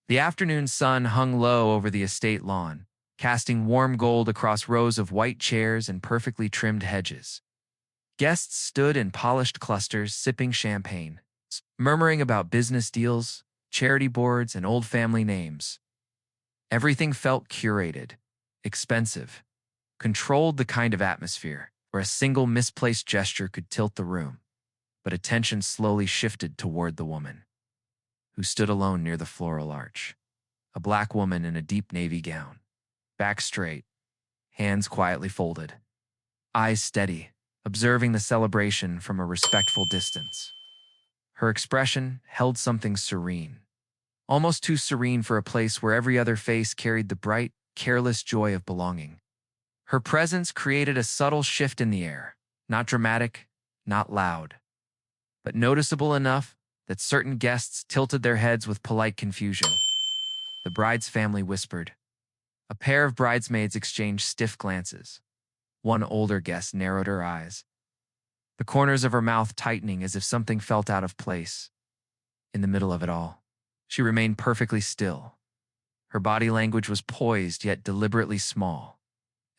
The afternoon sun hung low over the estate lawn, casting warm gold across rows of white chairs and perfectly trimmed hedges. Guests stood in polished clusters, sipping champagne, murmuring about business deals, charity boards, and old family names. Everything felt curated, expensive, controlled, the kind of atmosphere where a single misplaced gesture could tilt the room. But attention slowly shifted toward the woman, who stood alone near the floral arch. A black woman in a deep navy gown, back straight, hands quietly folded, eyes steady, observing the celebration from a respectful distance. Her expression held something serene, almost too serene for a place where every other face carried the bright, careless joy of belonging. Her presence created a subtle shift in the air, not dramatic, not loud, but noticeable enough that certain guests tilted their heads with polite confusion. The bride's family whispered. A pair of bridesmaids exchanged stiff glances. One older guest narrowed her eyes, the corners of her mouth tightening as if something felt out of place. In the middle of it all, she remained perfectly still. Her body language was poised yet deliberately small,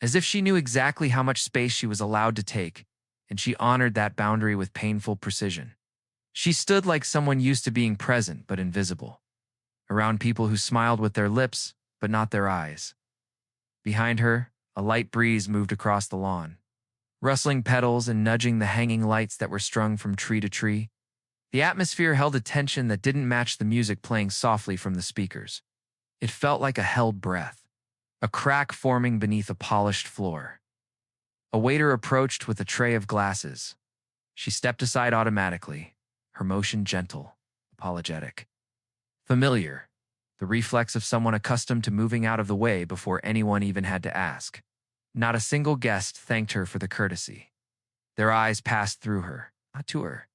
as if she knew exactly how much space she was allowed to take, and she honored that boundary with painful precision. She stood like someone used to being present but invisible, around people who smiled with their lips but not their eyes. Behind her, a light breeze moved across the lawn, rustling petals and nudging the hanging lights that were strung from tree to tree. The atmosphere held a tension that didn't match the music playing softly from the speakers. It felt like a held breath, a crack forming beneath a polished floor. A waiter approached with a tray of glasses. She stepped aside automatically, her motion gentle, apologetic. Familiar, the reflex of someone accustomed to moving out of the way before anyone even had to ask. Not a single guest thanked her for the courtesy. Their eyes passed through her, not to her.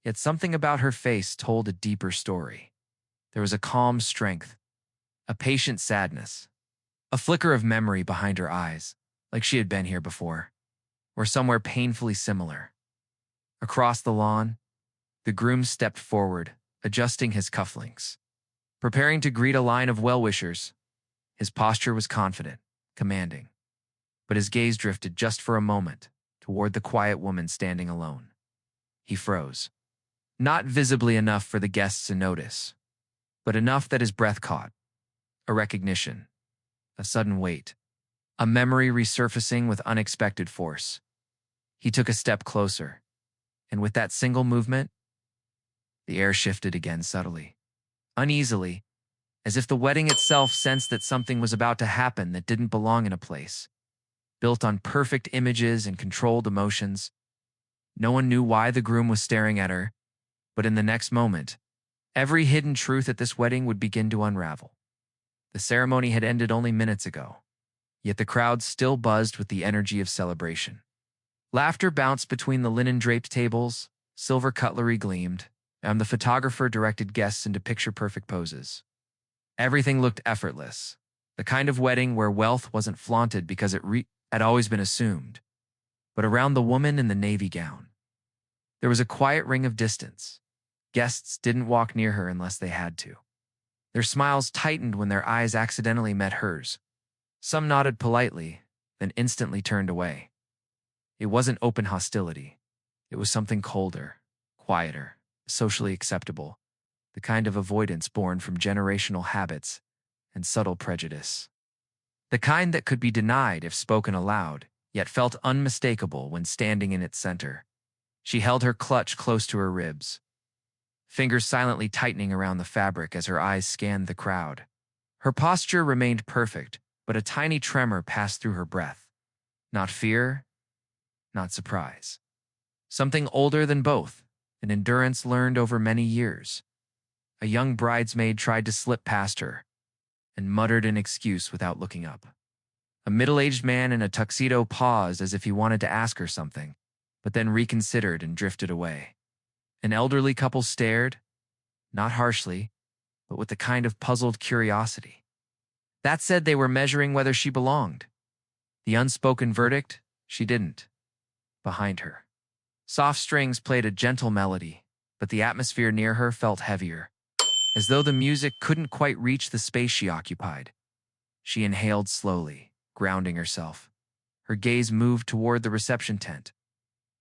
Yet something about her face told a deeper story. There was a calm strength, a patient sadness, a flicker of memory behind her eyes, like she had been here before, or somewhere painfully similar. Across the lawn, the groom stepped forward, adjusting his cufflinks. Preparing to greet a line of well-wishers, his posture was confident, commanding. But his gaze drifted just for a moment toward the quiet woman standing alone. He froze. Not visibly enough for the guests to notice, but enough that his breath caught. A recognition, a sudden weight, a memory resurfacing with unexpected force. He took a step closer, and with that single movement, the air shifted again subtly, uneasily, as if the wedding itself sensed that something was about to happen that didn't belong in a place. Built on perfect images and controlled emotions. No one knew why the groom was staring at her, but in the next moment, every hidden truth at this wedding would begin to unravel. The ceremony had ended only minutes ago, yet the crowd still buzzed with the energy of celebration. Laughter bounced between the linen-draped tables, silver cutlery gleamed, and the photographer directed guests into picture-perfect poses. Everything looked effortless, the kind of wedding where wealth wasn't flaunted because it had always been assumed. But around the woman in the navy gown, there was a quiet ring of distance. Guests didn't walk near her unless they had to. Their smiles tightened when their eyes accidentally met hers. Some nodded politely, then instantly turned away. It wasn't open hostility. It was something colder, quieter, socially acceptable, the kind of avoidance born from generational habits and subtle prejudice. The kind that could be denied if spoken aloud, yet felt unmistakable when standing in its center. She held her clutch close to her ribs, fingers silently tightening around the fabric as her eyes scanned the crowd. Her posture remained perfect, but a tiny tremor passed through her breath. Not fear, not surprise. Something older than both, an endurance learned over many years. A young bridesmaid tried to slip past her and muttered an excuse without looking up. A middle-aged man in a tuxedo paused as if he wanted to ask her something, but then reconsidered and drifted away. An elderly couple stared, not harshly, but with the kind of puzzled curiosity. That said, they were measuring whether she belonged. The unspoken verdict, she didn't. Behind her, soft strings played a gentle melody, but the atmosphere near her felt heavier. As though the music couldn't quite reach the space she occupied. She inhaled slowly, grounding herself. Her gaze moved toward the reception tent,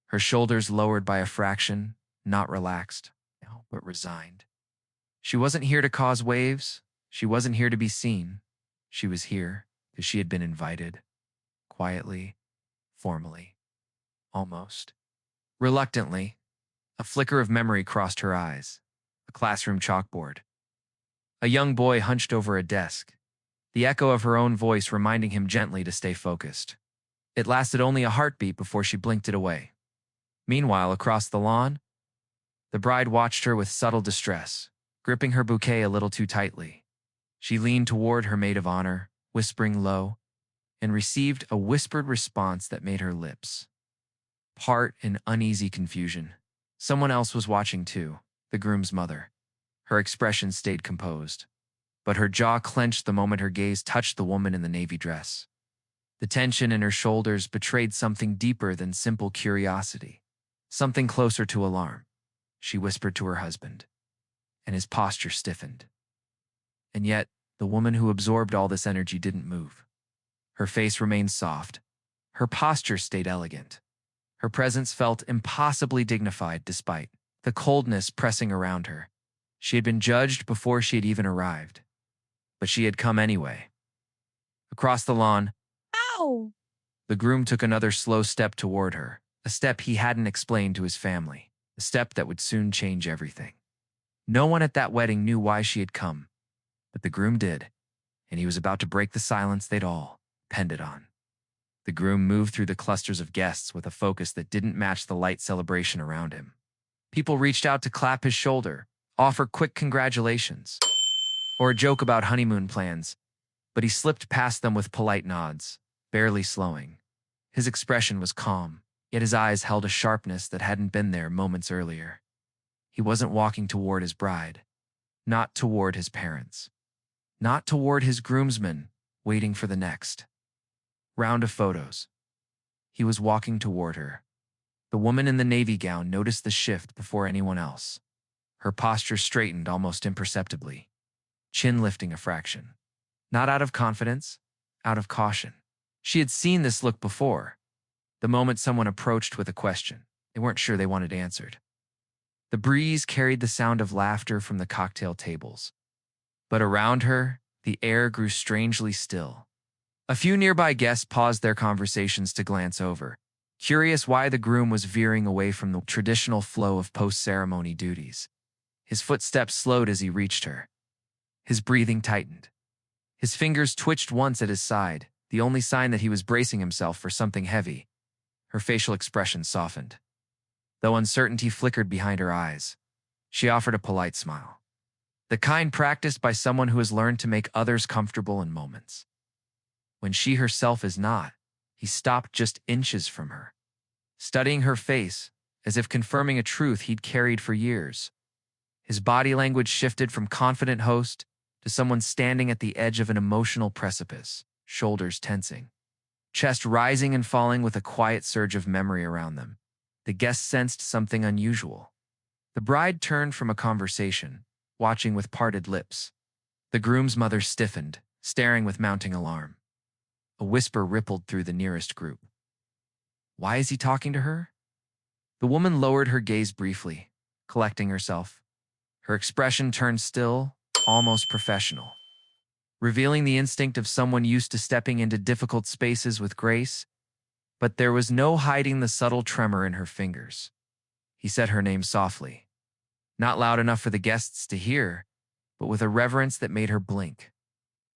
her shoulders lowered by a fraction, not relaxed, no, but resigned. She wasn't here to cause waves. She wasn't here to be seen. She was here because she had been invited. Quietly, formally, almost. Reluctantly, a flicker of memory crossed her eyes. A classroom chalkboard. A young boy hunched over a desk, the echo of her own voice reminding him gently to stay focused. It lasted only a heartbeat before she blinked it away. Meanwhile, across the lawn, the bride watched her with subtle distress, gripping her bouquet a little too tightly. She leaned toward her maid of honor, whispering low, and received a whispered response that made her lips part in uneasy confusion. Someone else was watching too, the groom's mother. Her expression stayed composed, but her jaw clenched the moment her gaze touched the woman in the navy dress. The tension in her shoulders betrayed something deeper than simple curiosity, something closer to alarm. She whispered to her husband, and his posture stiffened. And yet, the woman who absorbed all this energy didn't move. Her face remained soft. Her posture stayed elegant. Her presence felt impossibly dignified despite the coldness pressing around her. She had been judged before she had even arrived, but she had come anyway. Across the lawn, Ow! the groom took another slow step toward her, a step he hadn't explained to his family, a step that would soon change everything. No one at that wedding knew why she had come, but the groom did, and he was about to break the silence they'd all depended on. The groom moved through the clusters of guests with a focus that didn't match the light celebration around him. People reached out to clap his shoulder, offer quick congratulations, or a joke about honeymoon plans, but he slipped past them with polite nods, barely slowing. His expression was calm, yet his eyes held a sharpness that hadn't been there moments earlier. He wasn't walking toward his bride, not toward his parents, not toward his groomsmen, waiting for the next round of photos. He was walking toward her. The woman in the navy gown noticed the shift before anyone else. Her posture straightened almost imperceptibly, chin lifting a fraction. Not out of confidence, out of caution. She had seen this look before, the moment someone approached with a question they weren't sure they wanted answered. The breeze carried the sound of laughter from the cocktail tables, but around her, the air grew strangely still. A few nearby guests paused their conversations to glance over, curious why the groom was veering away from the traditional flow of post-ceremony duties. His footsteps slowed as he reached her. His breathing tightened. His fingers twitched once at his side, the only sign that he was bracing himself for something heavy. Her facial expression softened, though uncertainty flickered behind her eyes. She offered a polite smile, the kind practiced by someone who has learned to make others comfortable in moments when she herself is not. He stopped just inches from her, studying her face as if confirming a truth he'd carried for years. His body language shifted from confident host to someone standing at the edge of an emotional precipice, shoulders tensing, chest rising and falling with a quiet surge of memory around them. The guests sensed something unusual. The bride turned from a conversation, watching with parted lips. The groom's mother stiffened, staring with mounting alarm. A whisper rippled through the nearest group. Why is he talking to her? The woman lowered her gaze briefly, collecting herself. Her expression turned still, almost professional, revealing the instinct of someone used to stepping into difficult spaces with grace, but there was no hiding the subtle tremor in her fingers. He said her name softly, not loud enough for the guests to hear, but with a reverence that made her blink.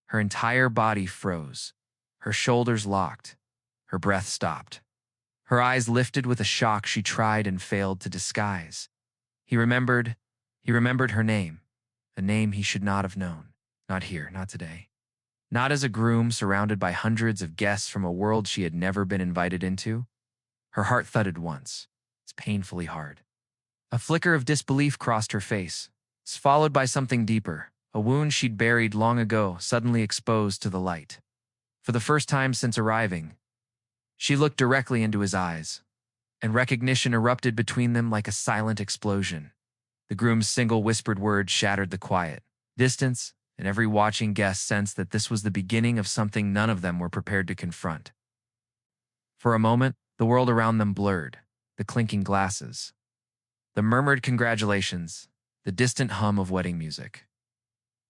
Her entire body froze, her shoulders locked, her breath stopped. Her eyes lifted with a shock she tried and failed to disguise. He remembered her name, a name he should not have known. Not here, not today. Not as a groom surrounded by hundreds of guests from a world she had never been invited into. Her heart thudded once. It's painfully hard. A flicker of disbelief crossed her face, followed by something deeper, a wound she'd buried long ago, suddenly exposed to the light. For the first time since arriving, she looked directly into his eyes, and recognition erupted between them like a silent explosion. The groom's single whispered word shattered the quiet. Distance, and every watching guest sensed that this was the beginning of something none of them were prepared to confront. For a moment, the world around them blurred, the clinking glasses, the murmured congratulations, the distant hum of wedding music.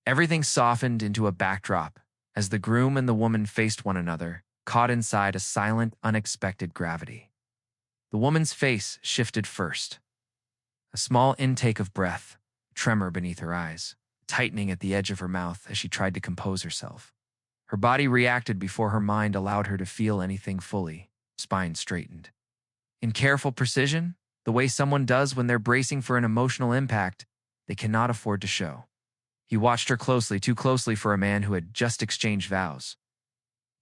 Everything softened into a backdrop as the groom and the woman faced one another, caught inside a silent, unexpected gravity. The woman's face shifted first. A small intake of breath, tremor beneath her eyes, tightening at the edge of her mouth as she tried to compose herself. Her body reacted before her mind allowed her to feel anything fully, spine straightened. In careful precision, the way someone does when they're bracing for an emotional impact they cannot afford to show. He watched her closely, too closely for a man who had just exchanged vows.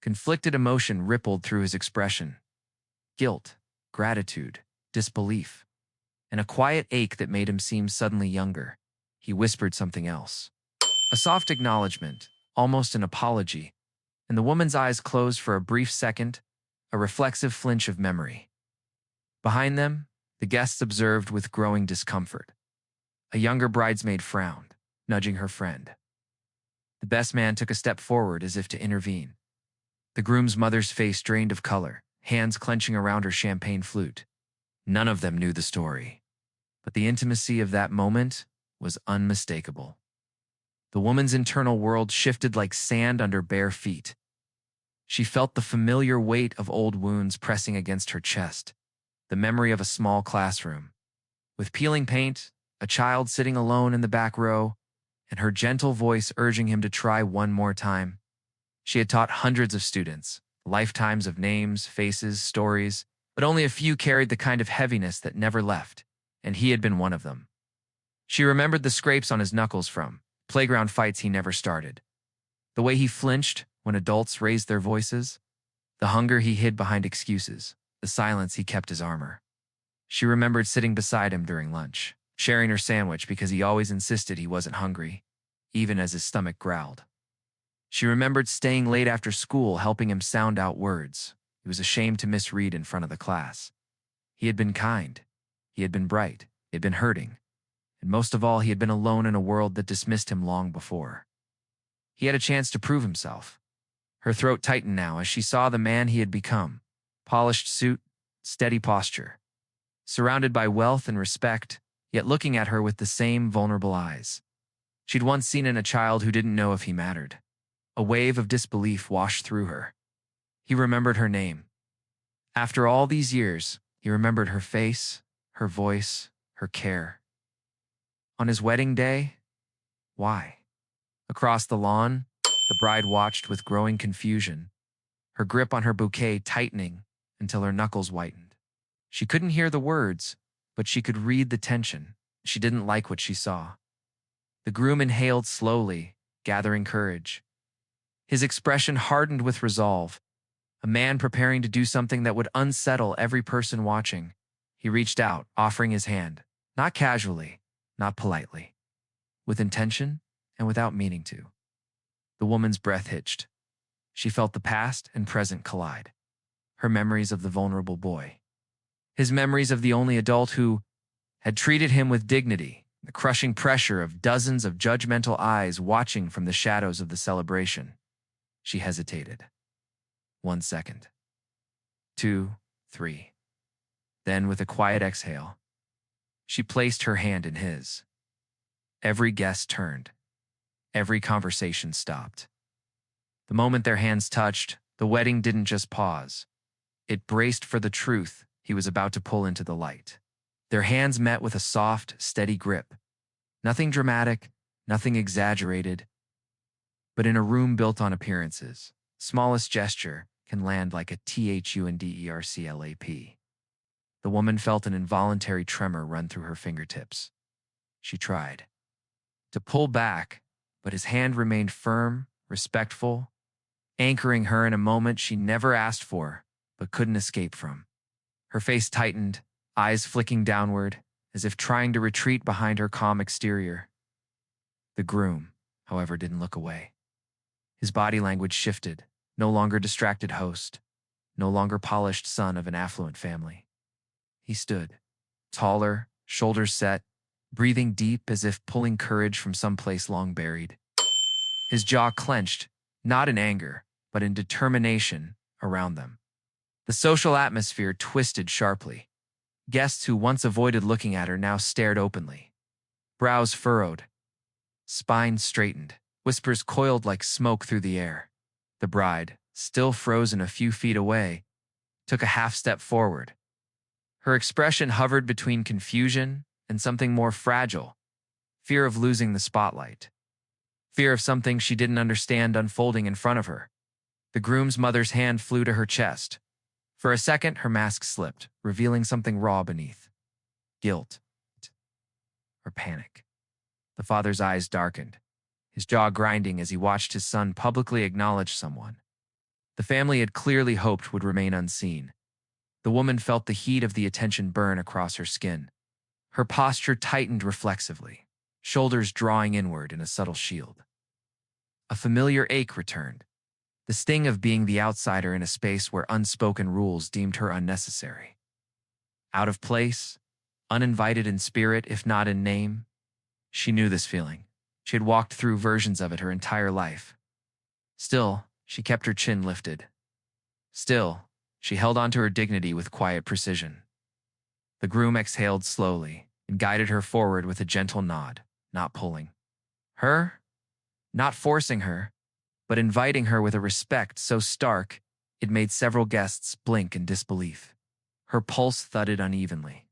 Conflicted emotion rippled through his expression. Guilt, gratitude, disbelief, and a quiet ache that made him seem suddenly younger. He whispered something else. A soft acknowledgement, almost an apology, and the woman's eyes closed for a brief second, a reflexive flinch of memory. Behind them, the guests observed with growing discomfort. A younger bridesmaid frowned, nudging her friend. The best man took a step forward as if to intervene. The groom's mother's face drained of color, hands clenching around her champagne flute. None of them knew the story, but the intimacy of that moment was unmistakable. The woman's internal world shifted like sand under bare feet. She felt the familiar weight of old wounds pressing against her chest, the memory of a small classroom, with peeling paint, a child sitting alone in the back row, and her gentle voice urging him to try one more time. She had taught hundreds of students, lifetimes of names, faces, stories, but only a few carried the kind of heaviness that never left, and he had been one of them. She remembered the scrapes on his knuckles from playground fights he never started, the way he flinched when adults raised their voices, the hunger he hid behind excuses, the silence he kept his armor. She remembered sitting beside him during lunch, sharing her sandwich because he always insisted he wasn't hungry, even as his stomach growled. She remembered staying late after school helping him sound out words he was ashamed to misread in front of the class. He had been kind. He had been bright. He had been hurting. And most of all, he had been alone in a world that dismissed him long before. He had a chance to prove himself. Her throat tightened now as she saw the man he had become. Polished suit, steady posture. Surrounded by wealth and respect, yet looking at her with the same vulnerable eyes she'd once seen in a child who didn't know if he mattered. A wave of disbelief washed through her. He remembered her name. After all these years, he remembered her face, her voice, her care. On his wedding day? Why? Across the lawn, the bride watched with growing confusion, her grip on her bouquet tightening until her knuckles whitened. She couldn't hear the words, but she could read the tension. She didn't like what she saw. The groom inhaled slowly, gathering courage. His expression hardened with resolve, a man preparing to do something that would unsettle every person watching. He reached out, offering his hand, not casually, not politely, with intention and without meaning to. The woman's breath hitched. She felt the past and present collide. Her memories of the vulnerable boy. His memories of the only adult who had treated him with dignity, the crushing pressure of dozens of judgmental eyes watching from the shadows of the celebration. She hesitated. 1 second. 2, 3. Then, with a quiet exhale, she placed her hand in his. Every guest turned. Every conversation stopped. The moment their hands touched, the wedding didn't just pause. It braced for the truth he was about to pull into the light. Their hands met with a soft, steady grip. Nothing dramatic, nothing exaggerated. But in a room built on appearances, smallest gesture can land like a THUNDERCLAP. The woman felt an involuntary tremor run through her fingertips. She tried to pull back, but his hand remained firm, respectful, anchoring her in a moment she never asked for, but couldn't escape from. Her face tightened, eyes flicking downward, as if trying to retreat behind her calm exterior. The groom, however, didn't look away. His body language shifted, no longer distracted host, no longer polished son of an affluent family. He stood, taller, shoulders set, breathing deep as if pulling courage from someplace long buried. His jaw clenched, not in anger, but in determination around them. The social atmosphere twisted sharply. Guests who once avoided looking at her now stared openly. Brows furrowed, spines straightened, whispers coiled like smoke through the air. The bride, still frozen a few feet away, took a half step forward. Her expression hovered between confusion and something more fragile, fear of losing the spotlight, fear of something she didn't understand unfolding in front of her. The groom's mother's hand flew to her chest. For a second, her mask slipped, revealing something raw beneath. Guilt or panic. The father's eyes darkened, his jaw grinding as he watched his son publicly acknowledge someone the family had clearly hoped would remain unseen. The woman felt the heat of the attention burn across her skin. Her posture tightened reflexively, shoulders drawing inward in a subtle shield. A familiar ache returned, the sting of being the outsider in a space where unspoken rules deemed her unnecessary. Out of place, uninvited in spirit if not in name. She knew this feeling. She had walked through versions of it her entire life. Still, she kept her chin lifted. Still, she held onto her dignity with quiet precision. The groom exhaled slowly and guided her forward with a gentle nod, not pulling her, not forcing her, but inviting her with a respect so stark it made several guests blink in disbelief. Her pulse thudded unevenly.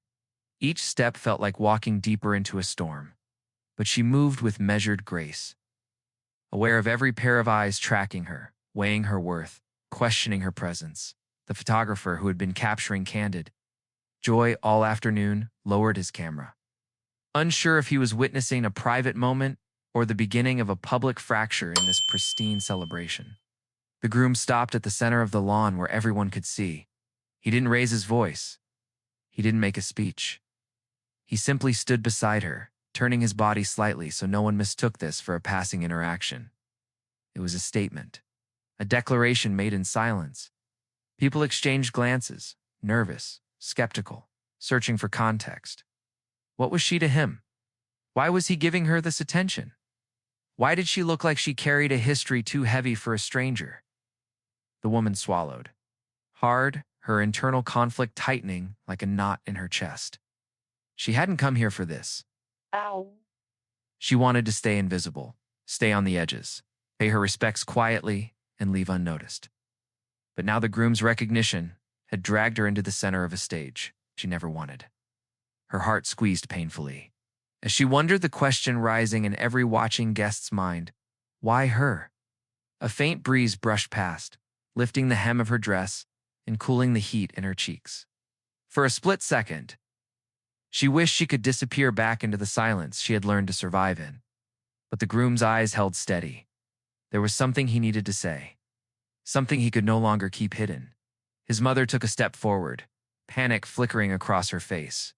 Each step felt like walking deeper into a storm, but she moved with measured grace, aware of every pair of eyes tracking her, weighing her worth, questioning her presence. The photographer who had been capturing candid joy all afternoon lowered his camera, unsure if he was witnessing a private moment or the beginning of a public fracture in this pristine celebration. The groom stopped at the center of the lawn where everyone could see. He didn't raise his voice. He didn't make a speech. He simply stood beside her, turning his body slightly so no one mistook this for a passing interaction. It was a statement, a declaration made in silence. People exchanged glances, nervous, skeptical, searching for context. What was she to him? Why was he giving her this attention? Why did she look like she carried a history too heavy for a stranger? The woman swallowed. Hard, her internal conflict tightening like a knot in her chest. She hadn't come here for this. Ow. She wanted to stay invisible, stay on the edges, pay her respects quietly, and leave unnoticed. But now the groom's recognition had dragged her into the center of a stage she never wanted. Her heart squeezed painfully. As she wondered, the question rising in every watching guest's mind, why her? A faint breeze brushed past, lifting the hem of her dress and cooling the heat in her cheeks. For a split second, she wished she could disappear back into the silence she had learned to survive in. But the groom's eyes held steady. There was something he needed to say, something he could no longer keep hidden. His mother took a step forward, panic flickering across her face.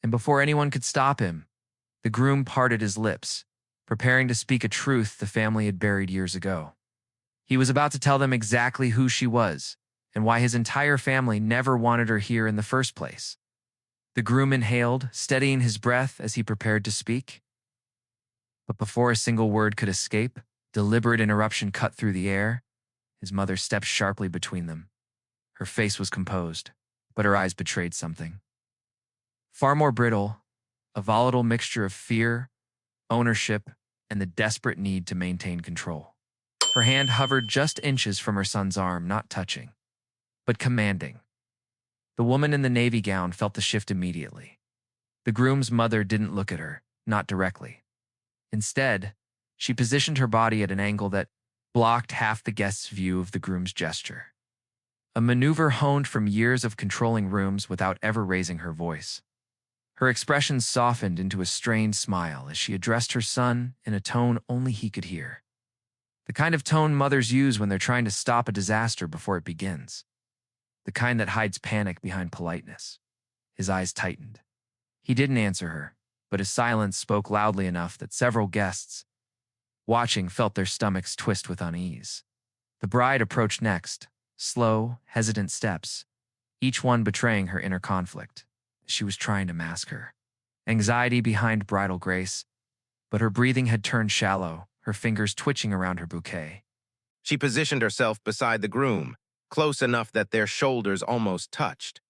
And before anyone could stop him, the groom parted his lips, preparing to speak a truth the family had buried years ago. He was about to tell them exactly who she was and why his entire family never wanted her here in the first place. The groom inhaled, steadying his breath as he prepared to speak. But before a single word could escape, deliberate interruption cut through the air. His mother stepped sharply between them. Her face was composed, but her eyes betrayed something far more brittle, a volatile mixture of fear, ownership, and the desperate need to maintain control. Her hand hovered just inches from her son's arm, not touching, but commanding. The woman in the navy gown felt the shift immediately. The groom's mother didn't look at her, not directly. Instead, she positioned her body at an angle that blocked half the guest's view of the groom's gesture. A maneuver honed from years of controlling rooms without ever raising her voice. Her expression softened into a strained smile as she addressed her son in a tone only he could hear. The kind of tone mothers use when they're trying to stop a disaster before it begins. The kind that hides panic behind politeness. His eyes tightened. He didn't answer her, but his silence spoke loudly enough that several guests, watching, felt their stomachs twist with unease. The bride approached next, slow, hesitant steps, each one betraying her inner conflict. She was trying to mask her anxiety behind bridal grace, but her breathing had turned shallow, her fingers twitching around her bouquet. She positioned herself beside the groom, close enough that their shoulders almost touched.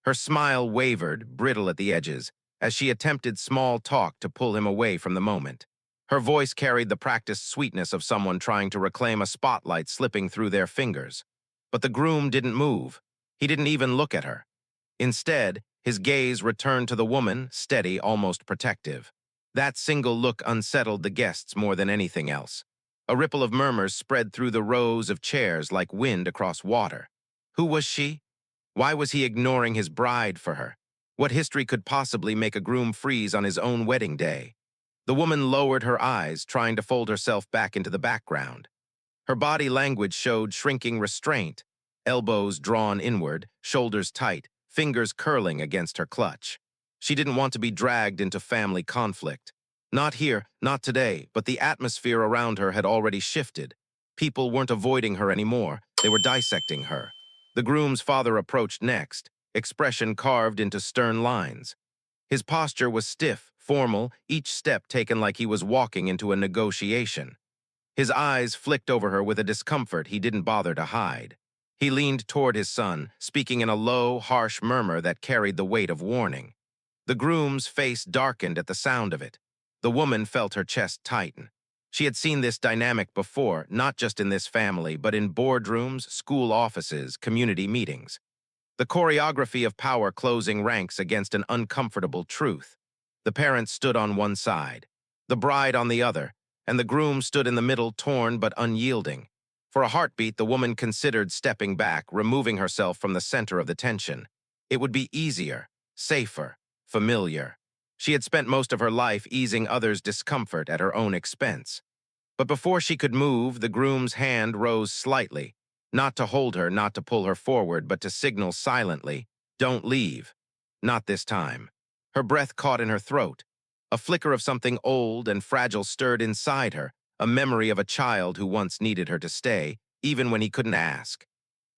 Her smile wavered, brittle at the edges, as she attempted small talk to pull him away from the moment. Her voice carried the practiced sweetness of someone trying to reclaim a spotlight slipping through their fingers. But the groom didn't move. He didn't even look at her. Instead, his gaze returned to the woman, steady, almost protective. That single look unsettled the guests more than anything else. A ripple of murmurs spread through the rows of chairs like wind across water. Who was she? Why was he ignoring his bride for her? What history could possibly make a groom freeze on his own wedding day? The woman lowered her eyes, trying to fold herself back into the background. Her body language showed shrinking restraint, elbows drawn inward, shoulders tight, fingers curling against her clutch. She didn't want to be dragged into family conflict. Not here, not today, but the atmosphere around her had already shifted. People weren't avoiding her anymore, they were dissecting her. The groom's father approached next, expression carved into stern lines. His posture was stiff, formal, each step taken like he was walking into a negotiation. His eyes flicked over her with a discomfort he didn't bother to hide. He leaned toward his son, speaking in a low, harsh murmur that carried the weight of warning. The groom's face darkened at the sound of it. The woman felt her chest tighten. She had seen this dynamic before, not just in this family, but in boardrooms, school offices, community meetings. The choreography of power closing ranks against an uncomfortable truth. The parents stood on one side, the bride on the other, and the groom stood in the middle, torn but unyielding. For a heartbeat, the woman considered stepping back, removing herself from the center of the tension. It would be easier, safer, familiar. She had spent most of her life easing others' discomfort at her own expense. But before she could move, the groom's hand rose slightly, not to hold her, not to pull her forward, but to signal silently, "Don't leave." Not this time. Her breath caught in her throat. A flicker of something old and fragile stirred inside her, a memory of a child who once needed her to stay, even when he couldn't ask.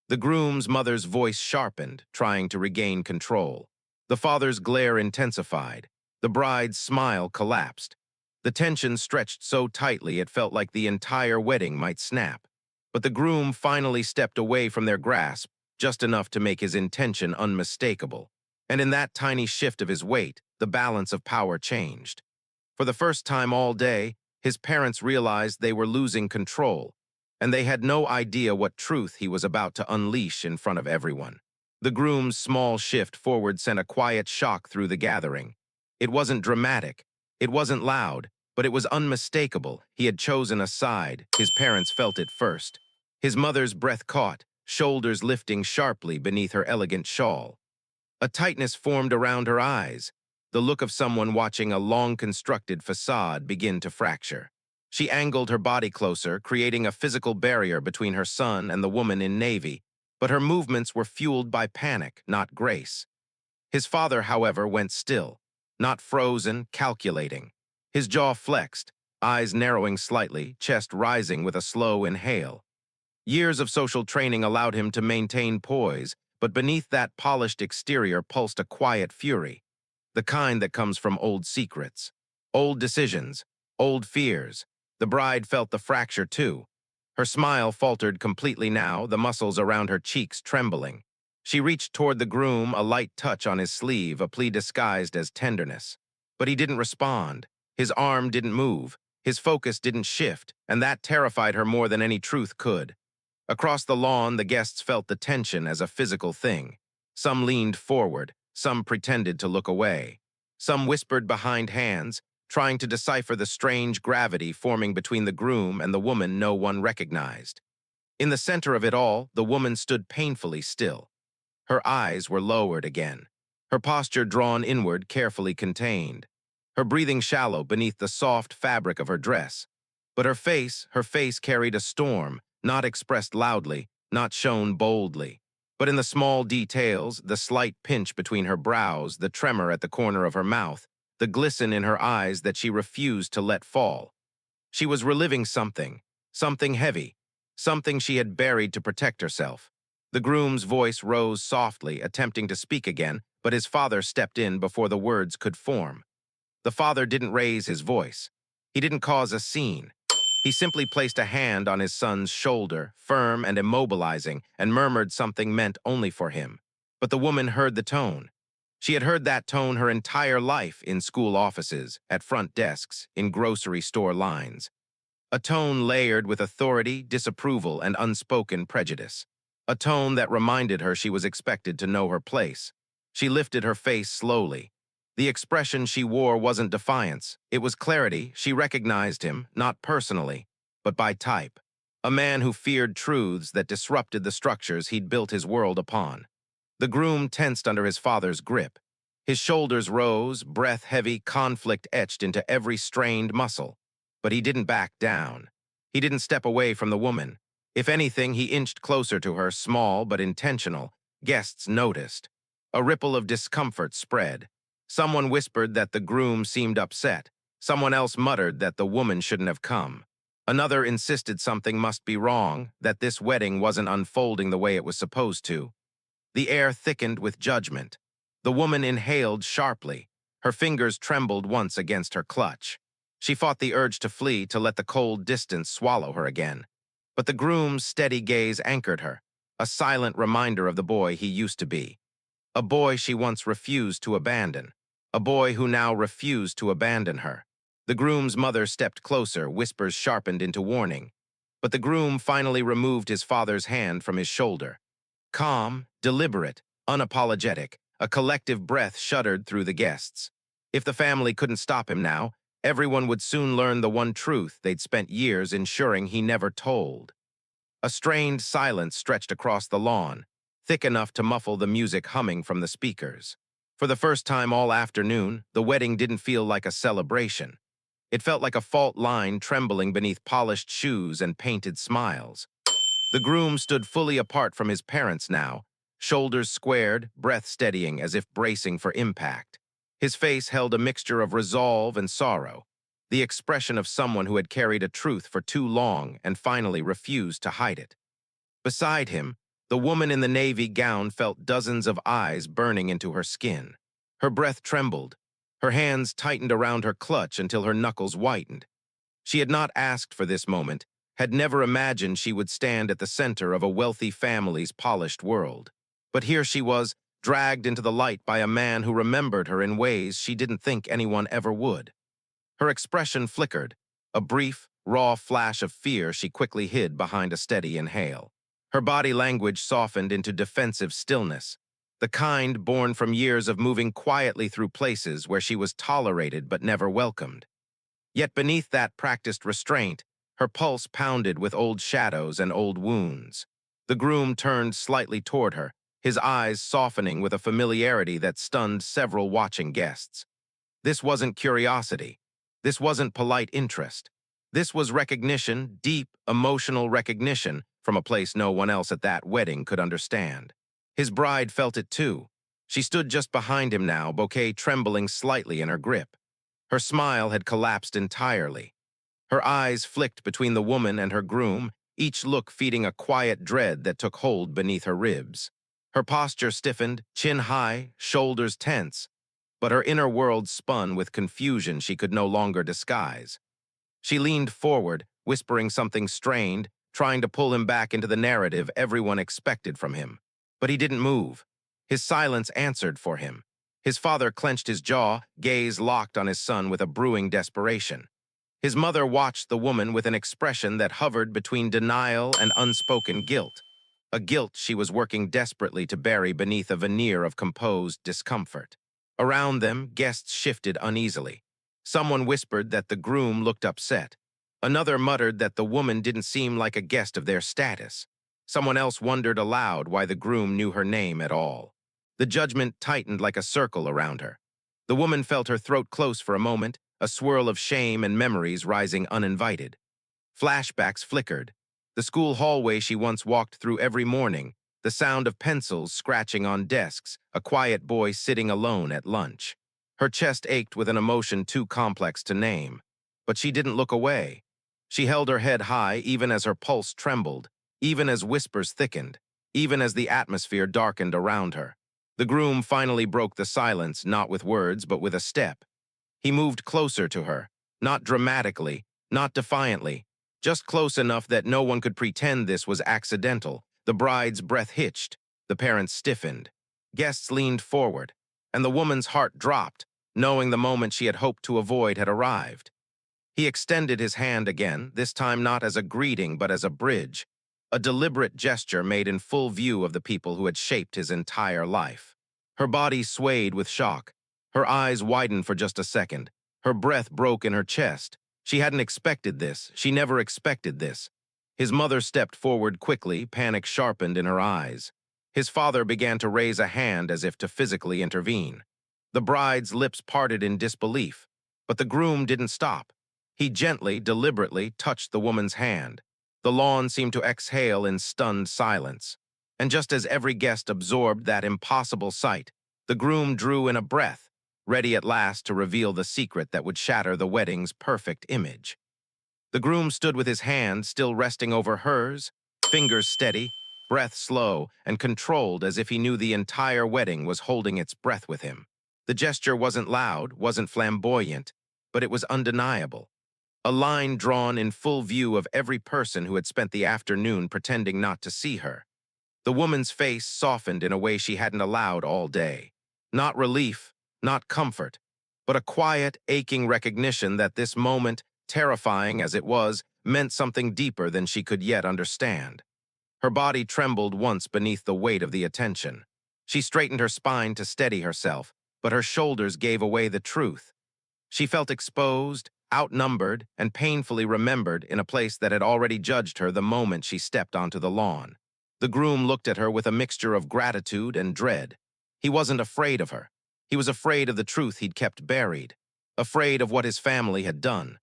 The groom's mother's voice sharpened, trying to regain control. The father's glare intensified. The bride's smile collapsed. The tension stretched so tightly it felt like the entire wedding might snap. But the groom finally stepped away from their grasp, just enough to make his intention unmistakable. And in that tiny shift of his weight, the balance of power changed. For the first time all day, his parents realized they were losing control, and they had no idea what truth he was about to unleash in front of everyone. The groom's small shift forward sent a quiet shock through the gathering. It wasn't dramatic, it wasn't loud, but it was unmistakable. He had chosen a side. His parents felt it first. His mother's breath caught, shoulders lifting sharply beneath her elegant shawl. A tightness formed around her eyes, the look of someone watching a long-constructed facade begin to fracture. She angled her body closer, creating a physical barrier between her son and the woman in navy, but her movements were fueled by panic, not grace. His father, however, went still, not frozen, calculating. His jaw flexed, eyes narrowing slightly, chest rising with a slow inhale. Years of social training allowed him to maintain poise, but beneath that polished exterior pulsed a quiet fury, the kind that comes from old secrets, old decisions, old fears. The bride felt the fracture too. Her smile faltered completely now, the muscles around her cheeks trembling. She reached toward the groom, a light touch on his sleeve, a plea disguised as tenderness. But he didn't respond. His arm didn't move. His focus didn't shift, and that terrified her more than any truth could. Across the lawn, the guests felt the tension as a physical thing. Some leaned forward, some pretended to look away. Some whispered behind hands, trying to decipher the strange gravity forming between the groom and the woman no one recognized. In the center of it all, the woman stood painfully still. Her eyes were lowered again, her posture drawn inward, carefully contained, her breathing shallow beneath the soft fabric of her dress. But her face carried a storm, not expressed loudly, not shown boldly. But in the small details, the slight pinch between her brows, the tremor at the corner of her mouth, the glisten in her eyes that she refused to let fall. She was reliving something, something heavy, something she had buried to protect herself. The groom's voice rose softly, attempting to speak again, but his father stepped in before the words could form. The father didn't raise his voice. He didn't cause a scene. He simply placed a hand on his son's shoulder, firm and immobilizing, and murmured something meant only for him. But the woman heard the tone. She had heard that tone her entire life in school offices, at front desks, in grocery store lines. A tone layered with authority, disapproval, and unspoken prejudice. A tone that reminded her she was expected to know her place. She lifted her face slowly. The expression she wore wasn't defiance. It was clarity. She recognized him, not personally, but by type. A man who feared truths that disrupted the structures he'd built his world upon. The groom tensed under his father's grip. His shoulders rose, breath heavy, conflict etched into every strained muscle. But he didn't back down. He didn't step away from the woman. If anything, he inched closer to her, small but intentional. Guests noticed. A ripple of discomfort spread. Someone whispered that the groom seemed upset. Someone else muttered that the woman shouldn't have come. Another insisted something must be wrong, that this wedding wasn't unfolding the way it was supposed to. The air thickened with judgment. The woman inhaled sharply. Her fingers trembled once against her clutch. She fought the urge to flee, to let the cold distance swallow her again. But the groom's steady gaze anchored her, a silent reminder of the boy he used to be. A boy she once refused to abandon. A boy who now refused to abandon her. The groom's mother stepped closer, whispers sharpened into warning. But the groom finally removed his father's hand from his shoulder. Calm, deliberate, unapologetic, a collective breath shuddered through the guests. If the family couldn't stop him now, everyone would soon learn the one truth they'd spent years ensuring he never told. A strained silence stretched across the lawn, thick enough to muffle the music humming from the speakers. For the first time all afternoon, the wedding didn't feel like a celebration. It felt like a fault line trembling beneath polished shoes and painted smiles. The groom stood fully apart from his parents now, shoulders squared, breath steadying as if bracing for impact. His face held a mixture of resolve and sorrow, the expression of someone who had carried a truth for too long and finally refused to hide it. Beside him, the woman in the navy gown felt dozens of eyes burning into her skin. Her breath trembled. Her hands tightened around her clutch until her knuckles whitened. She had not asked for this moment, had never imagined she would stand at the center of a wealthy family's polished world. But here she was, dragged into the light by a man who remembered her in ways she didn't think anyone ever would. Her expression flickered, a brief, raw flash of fear she quickly hid behind a steady inhale. Her body language softened into defensive stillness, the kind born from years of moving quietly through places where she was tolerated but never welcomed. Yet beneath that practiced restraint, her pulse pounded with old shadows and old wounds. The groom turned slightly toward her, his eyes softening with a familiarity that stunned several watching guests. This wasn't curiosity. This wasn't polite interest. This was recognition, deep, emotional recognition, from a place no one else at that wedding could understand. His bride felt it too. She stood just behind him now, bouquet trembling slightly in her grip. Her smile had collapsed entirely. Her eyes flicked between the woman and her groom, each look feeding a quiet dread that took hold beneath her ribs. Her posture stiffened, chin high, shoulders tense, but her inner world spun with confusion she could no longer disguise. She leaned forward, whispering something strained, trying to pull him back into the narrative everyone expected from him. But he didn't move. His silence answered for him. His father clenched his jaw, gaze locked on his son with a brewing desperation. His mother watched the woman with an expression that hovered between denial and unspoken guilt, a guilt she was working desperately to bury beneath a veneer of composed discomfort. Around them, guests shifted uneasily. Someone whispered that the groom looked upset. Another muttered that the woman didn't seem like a guest of their status. Someone else wondered aloud why the groom knew her name at all. The judgment tightened like a circle around her. The woman felt her throat close for a moment, a swirl of shame and memories rising uninvited. Flashbacks flickered. The school hallway she once walked through every morning, the sound of pencils scratching on desks, a quiet boy sitting alone at lunch. Her chest ached with an emotion too complex to name. But she didn't look away. She held her head high even as her pulse trembled, even as whispers thickened, even as the atmosphere darkened around her. The groom finally broke the silence, not with words but with a step. He moved closer to her, not dramatically, not defiantly, just close enough that no one could pretend this was accidental. The bride's breath hitched, the parents stiffened. Guests leaned forward, and the woman's heart dropped, knowing the moment she had hoped to avoid had arrived. He extended his hand again, this time not as a greeting but as a bridge, a deliberate gesture made in full view of the people who had shaped his entire life. Her body swayed with shock. Her eyes widened for just a second. Her breath broke in her chest. She hadn't expected this. She never expected this. His mother stepped forward quickly, panic sharpened in her eyes. His father began to raise a hand as if to physically intervene. The bride's lips parted in disbelief, but the groom didn't stop. He gently, deliberately touched the woman's hand. The lawn seemed to exhale in stunned silence. And just as every guest absorbed that impossible sight, the groom drew in a breath, ready at last to reveal the secret that would shatter the wedding's perfect image. The groom stood with his hand still resting over hers, fingers steady, breath slow, and controlled as if he knew the entire wedding was holding its breath with him. The gesture wasn't loud, wasn't flamboyant, but it was undeniable. A line drawn in full view of every person who had spent the afternoon pretending not to see her. The woman's face softened in a way she hadn't allowed all day. Not relief, not comfort, but a quiet, aching recognition that this moment, terrifying as it was, meant something deeper than she could yet understand. Her body trembled once beneath the weight of the attention. She straightened her spine to steady herself, but her shoulders gave away the truth. She felt exposed, outnumbered, and painfully remembered in a place that had already judged her the moment she stepped onto the lawn. The groom looked at her with a mixture of gratitude and dread. He wasn't afraid of her. He was afraid of the truth he'd kept buried, afraid of what his family had done,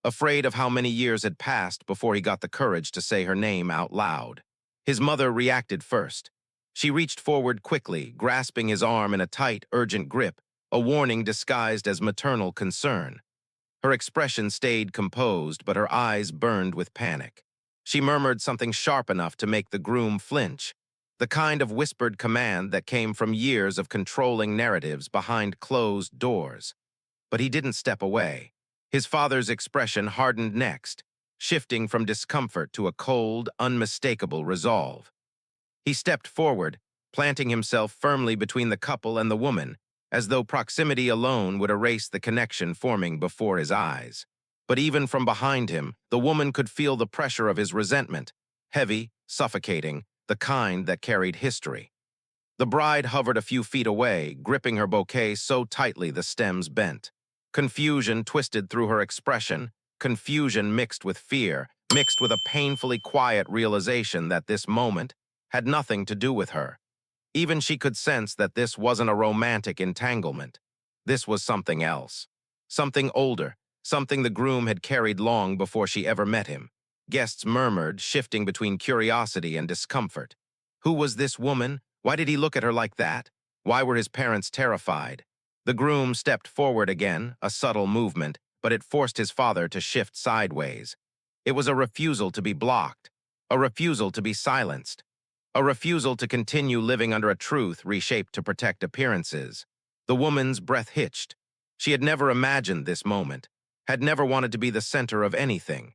afraid of how many years had passed before he got the courage to say her name out loud. His mother reacted first. She reached forward quickly, grasping his arm in a tight, urgent grip, a warning disguised as maternal concern. Her expression stayed composed, but her eyes burned with panic. She murmured something sharp enough to make the groom flinch, the kind of whispered command that came from years of controlling narratives behind closed doors. But he didn't step away. His father's expression hardened next, shifting from discomfort to a cold, unmistakable resolve. He stepped forward, planting himself firmly between the couple and the woman, as though proximity alone would erase the connection forming before his eyes. But even from behind him, the woman could feel the pressure of his resentment, heavy, suffocating, the kind that carried history. The bride hovered a few feet away, gripping her bouquet so tightly the stems bent. Confusion twisted through her expression, confusion mixed with fear, mixed with a painfully quiet realization that this moment had nothing to do with her. Even she could sense that this wasn't a romantic entanglement. This was something else. Something older, something the groom had carried long before she ever met him. Guests murmured, shifting between curiosity and discomfort. Who was this woman? Why did he look at her like that? Why were his parents terrified? The groom stepped forward again, a subtle movement, but it forced his father to shift sideways. It was a refusal to be blocked, a refusal to be silenced, a refusal to continue living under a truth reshaped to protect appearances. The woman's breath hitched. She had never imagined this moment, had never wanted to be the center of anything,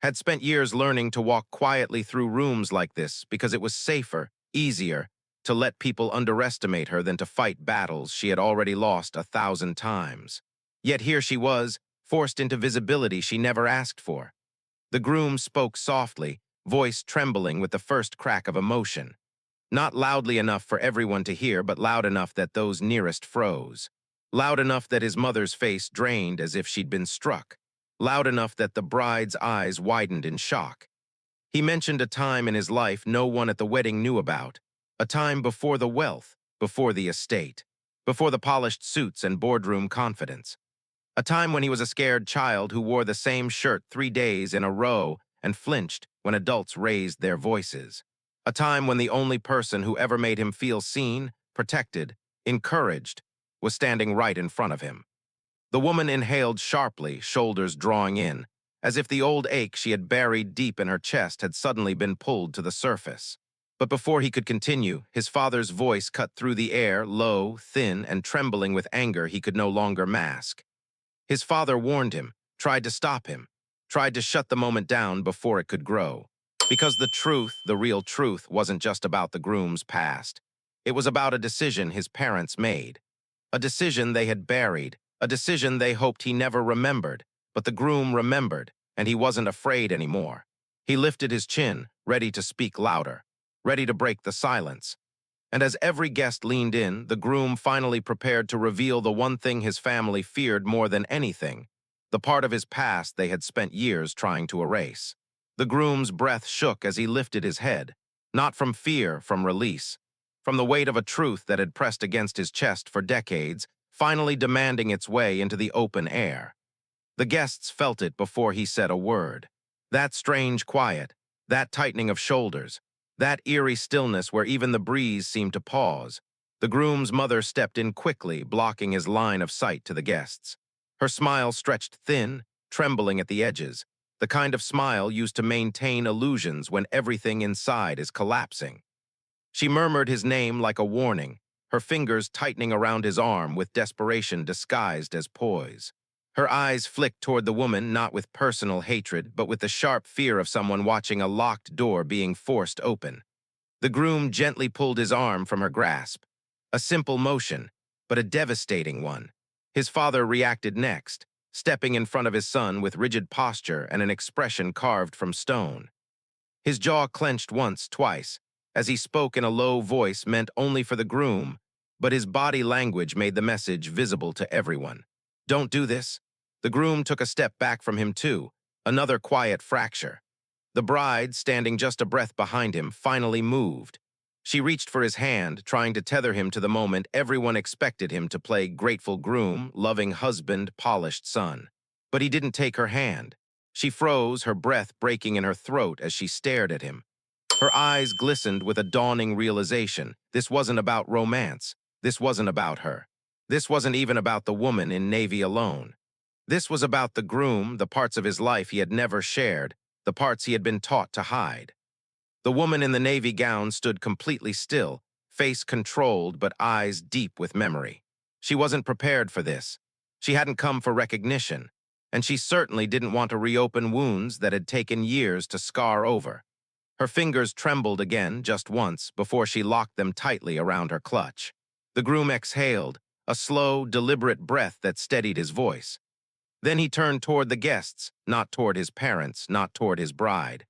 had spent years learning to walk quietly through rooms like this because it was safer, easier, to let people underestimate her than to fight battles she had already lost 1,000 times. Yet here she was, forced into visibility she never asked for. The groom spoke softly, voice trembling with the first crack of emotion. Not loudly enough for everyone to hear, but loud enough that those nearest froze. Loud enough that his mother's face drained as if she'd been struck. Loud enough that the bride's eyes widened in shock. He mentioned a time in his life no one at the wedding knew about, a time before the wealth, before the estate, before the polished suits and boardroom confidence. A time when he was a scared child who wore the same shirt 3 days in a row and flinched when adults raised their voices. A time when the only person who ever made him feel seen, protected, encouraged, was standing right in front of him. The woman inhaled sharply, shoulders drawing in, as if the old ache she had buried deep in her chest had suddenly been pulled to the surface. But before he could continue, his father's voice cut through the air, low, thin, and trembling with anger he could no longer mask. His father warned him, tried to stop him, tried to shut the moment down before it could grow. Because the truth, the real truth, wasn't just about the groom's past. It was about a decision his parents made. A decision they had buried, a decision they hoped he never remembered, but the groom remembered, and he wasn't afraid anymore. He lifted his chin, ready to speak louder, ready to break the silence. And as every guest leaned in, the groom finally prepared to reveal the one thing his family feared more than anything, the part of his past they had spent years trying to erase. The groom's breath shook as he lifted his head, not from fear, from release, from the weight of a truth that had pressed against his chest for decades, finally demanding its way into the open air. The guests felt it before he said a word. That strange quiet, that tightening of shoulders, that eerie stillness where even the breeze seemed to pause. The groom's mother stepped in quickly, blocking his line of sight to the guests. Her smile stretched thin, trembling at the edges, the kind of smile used to maintain illusions when everything inside is collapsing. She murmured his name like a warning, her fingers tightening around his arm with desperation disguised as poise. Her eyes flicked toward the woman not with personal hatred, but with the sharp fear of someone watching a locked door being forced open. The groom gently pulled his arm from her grasp. A simple motion, but a devastating one. His father reacted next, stepping in front of his son with rigid posture and an expression carved from stone. His jaw clenched once, twice, as he spoke in a low voice meant only for the groom, but his body language made the message visible to everyone. Don't do this. The groom took a step back from him too, another quiet fracture. The bride, standing just a breath behind him, finally moved. She reached for his hand, trying to tether him to the moment everyone expected him to play grateful groom, loving husband, polished son. But he didn't take her hand. She froze, her breath breaking in her throat as she stared at him. Her eyes glistened with a dawning realization. This wasn't about romance. This wasn't about her. This wasn't even about the woman in Navy alone. This was about the groom, the parts of his life he had never shared, the parts he had been taught to hide. The woman in the navy gown stood completely still, face controlled but eyes deep with memory. She wasn't prepared for this. She hadn't come for recognition, and she certainly didn't want to reopen wounds that had taken years to scar over. Her fingers trembled again just once before she locked them tightly around her clutch. The groom exhaled, a slow, deliberate breath that steadied his voice. Then he turned toward the guests, not toward his parents, not toward his bride,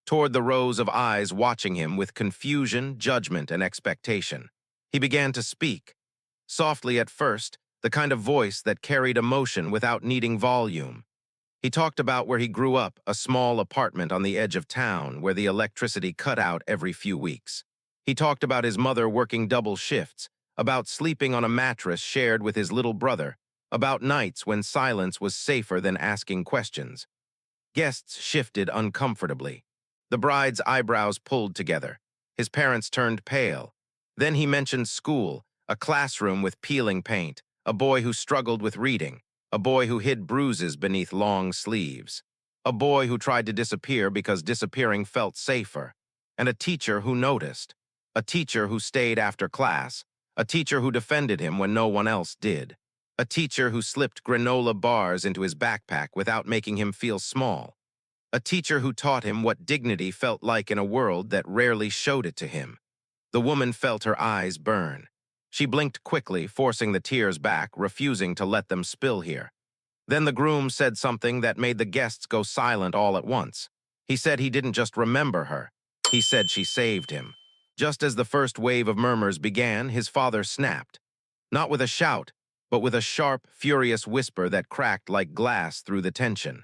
toward the rows of eyes watching him with confusion, judgment, and expectation. He began to speak, softly at first, the kind of voice that carried emotion without needing volume. He talked about where he grew up, a small apartment on the edge of town where the electricity cut out every few weeks. He talked about his mother working double shifts, about sleeping on a mattress shared with his little brother, about nights when silence was safer than asking questions. Guests shifted uncomfortably. The bride's eyebrows pulled together. His parents turned pale. Then he mentioned school, a classroom with peeling paint, a boy who struggled with reading, a boy who hid bruises beneath long sleeves, a boy who tried to disappear because disappearing felt safer, and a teacher who noticed, a teacher who stayed after class, a teacher who defended him when no one else did. A teacher who slipped granola bars into his backpack without making him feel small. A teacher who taught him what dignity felt like in a world that rarely showed it to him. The woman felt her eyes burn. She blinked quickly, forcing the tears back, refusing to let them spill here. Then the groom said something that made the guests go silent all at once. He said he didn't just remember her. He said she saved him. Just as the first wave of murmurs began, his father snapped. Not with a shout, but with a sharp, furious whisper that cracked like glass through the tension.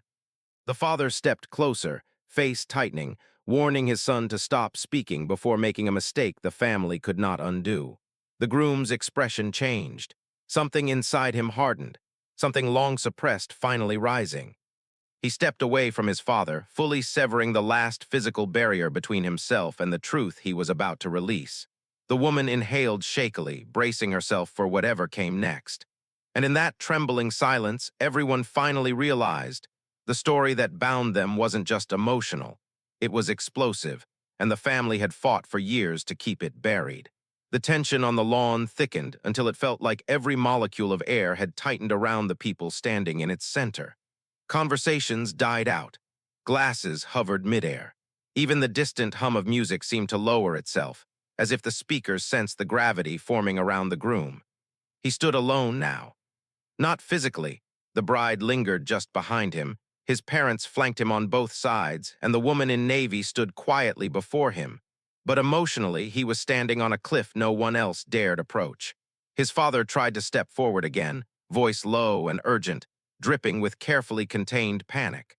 The father stepped closer, face tightening, warning his son to stop speaking before making a mistake the family could not undo. The groom's expression changed. Something inside him hardened, something long suppressed finally rising. He stepped away from his father, fully severing the last physical barrier between himself and the truth he was about to release. The woman inhaled shakily, bracing herself for whatever came next. And in that trembling silence, everyone finally realized the story that bound them wasn't just emotional. It was explosive, and the family had fought for years to keep it buried. The tension on the lawn thickened until it felt like every molecule of air had tightened around the people standing in its center. Conversations died out. Glasses hovered midair. Even the distant hum of music seemed to lower itself, as if the speakers sensed the gravity forming around the groom. He stood alone now. Not physically. The bride lingered just behind him. His parents flanked him on both sides, and the woman in navy stood quietly before him. But emotionally, he was standing on a cliff no one else dared approach. His father tried to step forward again, voice low and urgent, dripping with carefully contained panic.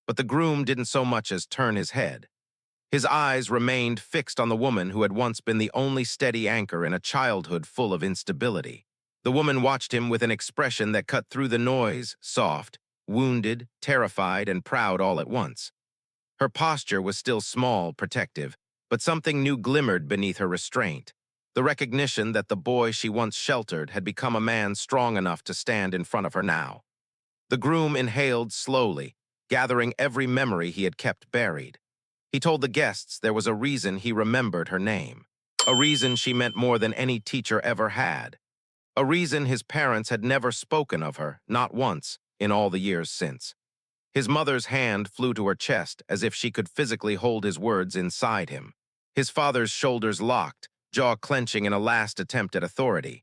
But the groom didn't so much as turn his head. His eyes remained fixed on the woman who had once been the only steady anchor in a childhood full of instability. The woman watched him with an expression that cut through the noise, soft, wounded, terrified, and proud all at once. Her posture was still small, protective, but something new glimmered beneath her restraint. The recognition that the boy she once sheltered had become a man strong enough to stand in front of her now. The groom inhaled slowly, gathering every memory he had kept buried. He told the guests there was a reason he remembered her name, a reason she meant more than any teacher ever had, a reason his parents had never spoken of her, not once, in all the years since. His mother's hand flew to her chest as if she could physically hold his words inside him. His father's shoulders locked, jaw clenching in a last attempt at authority.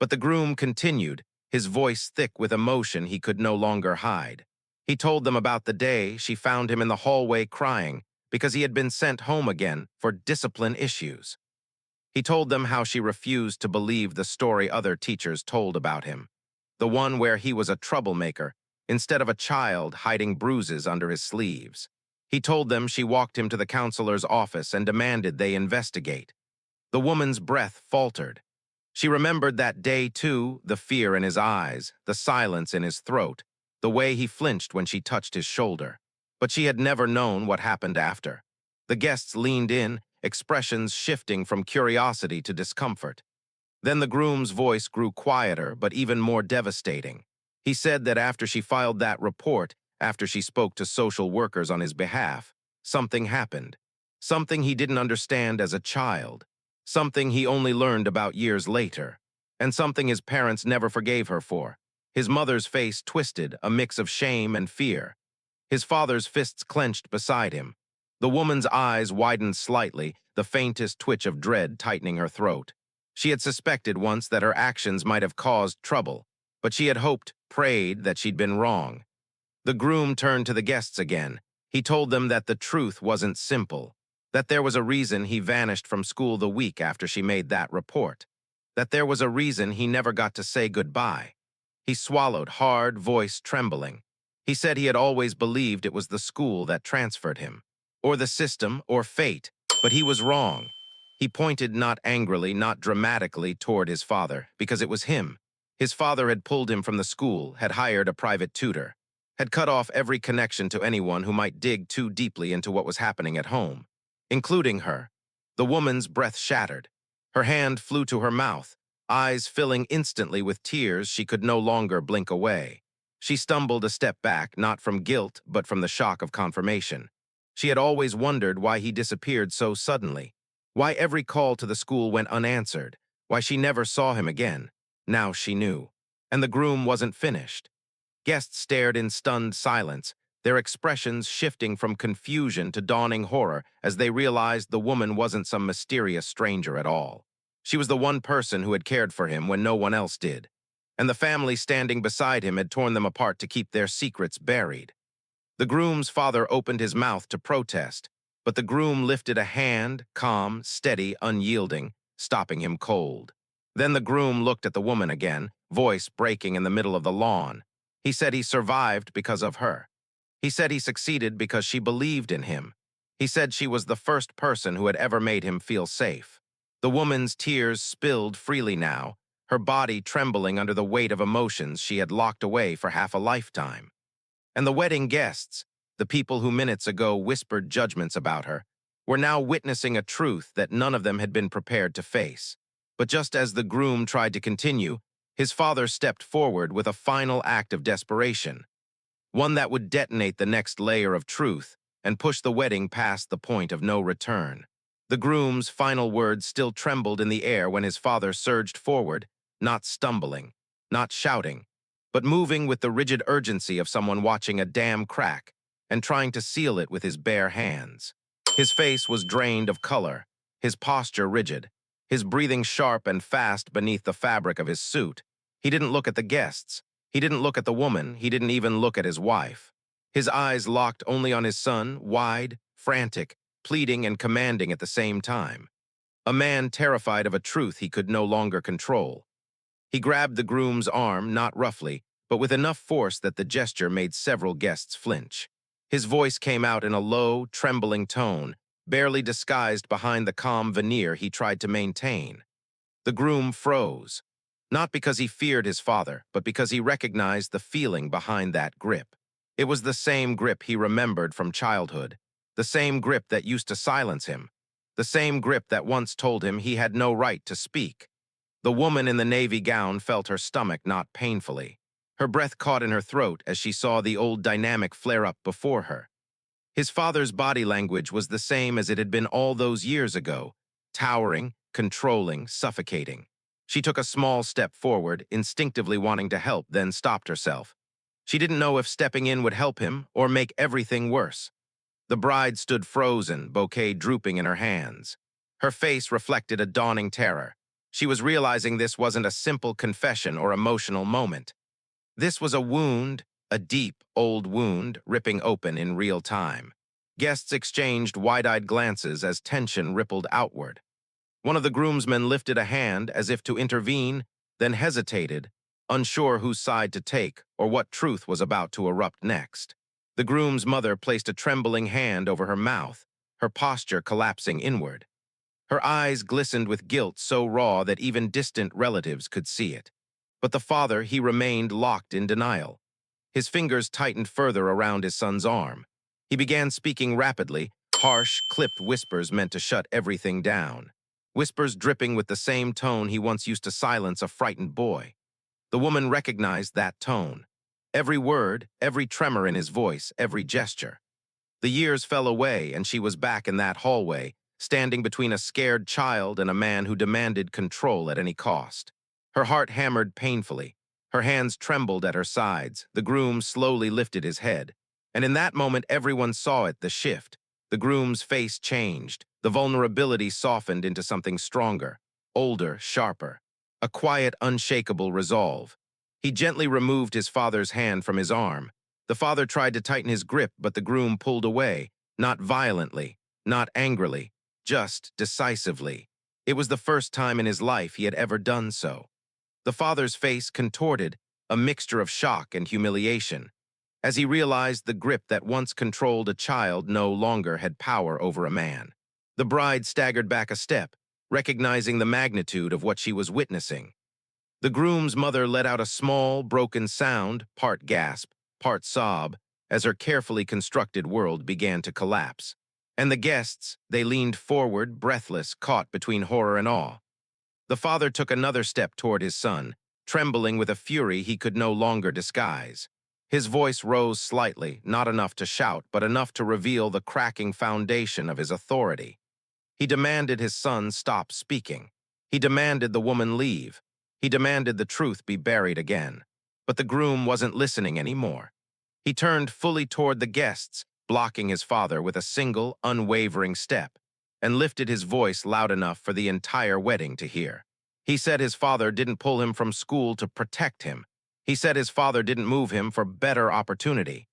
But the groom continued, his voice thick with emotion he could no longer hide. He told them about the day she found him in the hallway crying because he had been sent home again for discipline issues. He told them how she refused to believe the story other teachers told about him, the one where he was a troublemaker instead of a child hiding bruises under his sleeves. He told them she walked him to the counselor's office and demanded they investigate. The woman's breath faltered. She remembered that day, too, the fear in his eyes, the silence in his throat, the way he flinched when she touched his shoulder. But she had never known what happened after. The guests leaned in, expressions shifting from curiosity to discomfort. Then the groom's voice grew quieter, but even more devastating. He said that after she filed that report, after she spoke to social workers on his behalf, something happened. Something he didn't understand as a child. Something he only learned about years later. And something his parents never forgave her for. His mother's face twisted, a mix of shame and fear. His father's fists clenched beside him. The woman's eyes widened slightly, the faintest twitch of dread tightening her throat. She had suspected once that her actions might have caused trouble, but she had hoped, prayed, that she'd been wrong. The groom turned to the guests again. He told them that the truth wasn't simple, that there was a reason he vanished from school the week after she made that report, that there was a reason he never got to say goodbye. He swallowed hard, voice trembling. He said he had always believed it was the school that transferred him, or the system, or fate, but he was wrong. He pointed not angrily, not dramatically toward his father, because it was him. His father had pulled him from the school, had hired a private tutor, had cut off every connection to anyone who might dig too deeply into what was happening at home, including her. The woman's breath shattered. Her hand flew to her mouth, eyes filling instantly with tears she could no longer blink away. She stumbled a step back, not from guilt, but from the shock of confirmation. She had always wondered why he disappeared so suddenly, why every call to the school went unanswered, why she never saw him again. Now she knew. And the groom wasn't finished. Guests stared in stunned silence, their expressions shifting from confusion to dawning horror as they realized the woman wasn't some mysterious stranger at all. She was the one person who had cared for him when no one else did. And the family standing beside him had torn them apart to keep their secrets buried. The groom's father opened his mouth to protest, but the groom lifted a hand, calm, steady, unyielding, stopping him cold. Then the groom looked at the woman again, voice breaking in the middle of the lawn. He said he survived because of her. He said he succeeded because she believed in him. He said she was the first person who had ever made him feel safe. The woman's tears spilled freely now, her body trembling under the weight of emotions she had locked away for half a lifetime. And the wedding guests, the people who minutes ago whispered judgments about her, were now witnessing a truth that none of them had been prepared to face. But just as the groom tried to continue, his father stepped forward with a final act of desperation, one that would detonate the next layer of truth and push the wedding past the point of no return. The groom's final words still trembled in the air when his father surged forward, not stumbling, not shouting, but moving with the rigid urgency of someone watching a dam crack and trying to seal it with his bare hands. His face was drained of color, his posture rigid, his breathing sharp and fast beneath the fabric of his suit. He didn't look at the guests. He didn't look at the woman. He didn't even look at his wife. His eyes locked only on his son, wide, frantic, pleading and commanding at the same time. A man terrified of a truth he could no longer control. He grabbed the groom's arm, not roughly, but with enough force that the gesture made several guests flinch. His voice came out in a low, trembling tone, barely disguised behind the calm veneer he tried to maintain. The groom froze, not because he feared his father, but because he recognized the feeling behind that grip. It was the same grip he remembered from childhood, the same grip that used to silence him, the same grip that once told him he had no right to speak. The woman in the navy gown felt her stomach knot painfully. Her breath caught in her throat as she saw the old dynamic flare up before her. His father's body language was the same as it had been all those years ago, towering, controlling, suffocating. She took a small step forward, instinctively wanting to help, then stopped herself. She didn't know if stepping in would help him or make everything worse. The bride stood frozen, bouquet drooping in her hands. Her face reflected a dawning terror. She was realizing this wasn't a simple confession or emotional moment. This was a wound, a deep, old wound, ripping open in real time. Guests exchanged wide-eyed glances as tension rippled outward. One of the groomsmen lifted a hand as if to intervene, then hesitated, unsure whose side to take or what truth was about to erupt next. The groom's mother placed a trembling hand over her mouth, her posture collapsing inward. Her eyes glistened with guilt so raw that even distant relatives could see it. But the father, he remained locked in denial. His fingers tightened further around his son's arm. He began speaking rapidly, harsh, clipped whispers meant to shut everything down. Whispers dripping with the same tone he once used to silence a frightened boy. The woman recognized that tone. Every word, every tremor in his voice, every gesture. The years fell away, and she was back in that hallway, standing between a scared child and a man who demanded control at any cost. Her heart hammered painfully. Her hands trembled at her sides. The groom slowly lifted his head. And in that moment, everyone saw it, the shift. The groom's face changed. The vulnerability softened into something stronger, older, sharper. A quiet, unshakable resolve. He gently removed his father's hand from his arm. The father tried to tighten his grip, but the groom pulled away, not violently, not angrily, just decisively. It was the first time in his life he had ever done so. The father's face contorted, a mixture of shock and humiliation, as he realized the grip that once controlled a child no longer had power over a man. The bride staggered back a step, recognizing the magnitude of what she was witnessing. The groom's mother let out a small, broken sound, part gasp, part sob, as her carefully constructed world began to collapse. And the guests, they leaned forward, breathless, caught between horror and awe. The father took another step toward his son, trembling with a fury he could no longer disguise. His voice rose slightly, not enough to shout, but enough to reveal the cracking foundation of his authority. He demanded his son stop speaking. He demanded the woman leave. He demanded the truth be buried again. But the groom wasn't listening anymore. He turned fully toward the guests, blocking his father with a single, unwavering step, and lifted his voice loud enough for the entire wedding to hear. He said his father didn't pull him from school to protect him. He said his father didn't move him for better opportunity.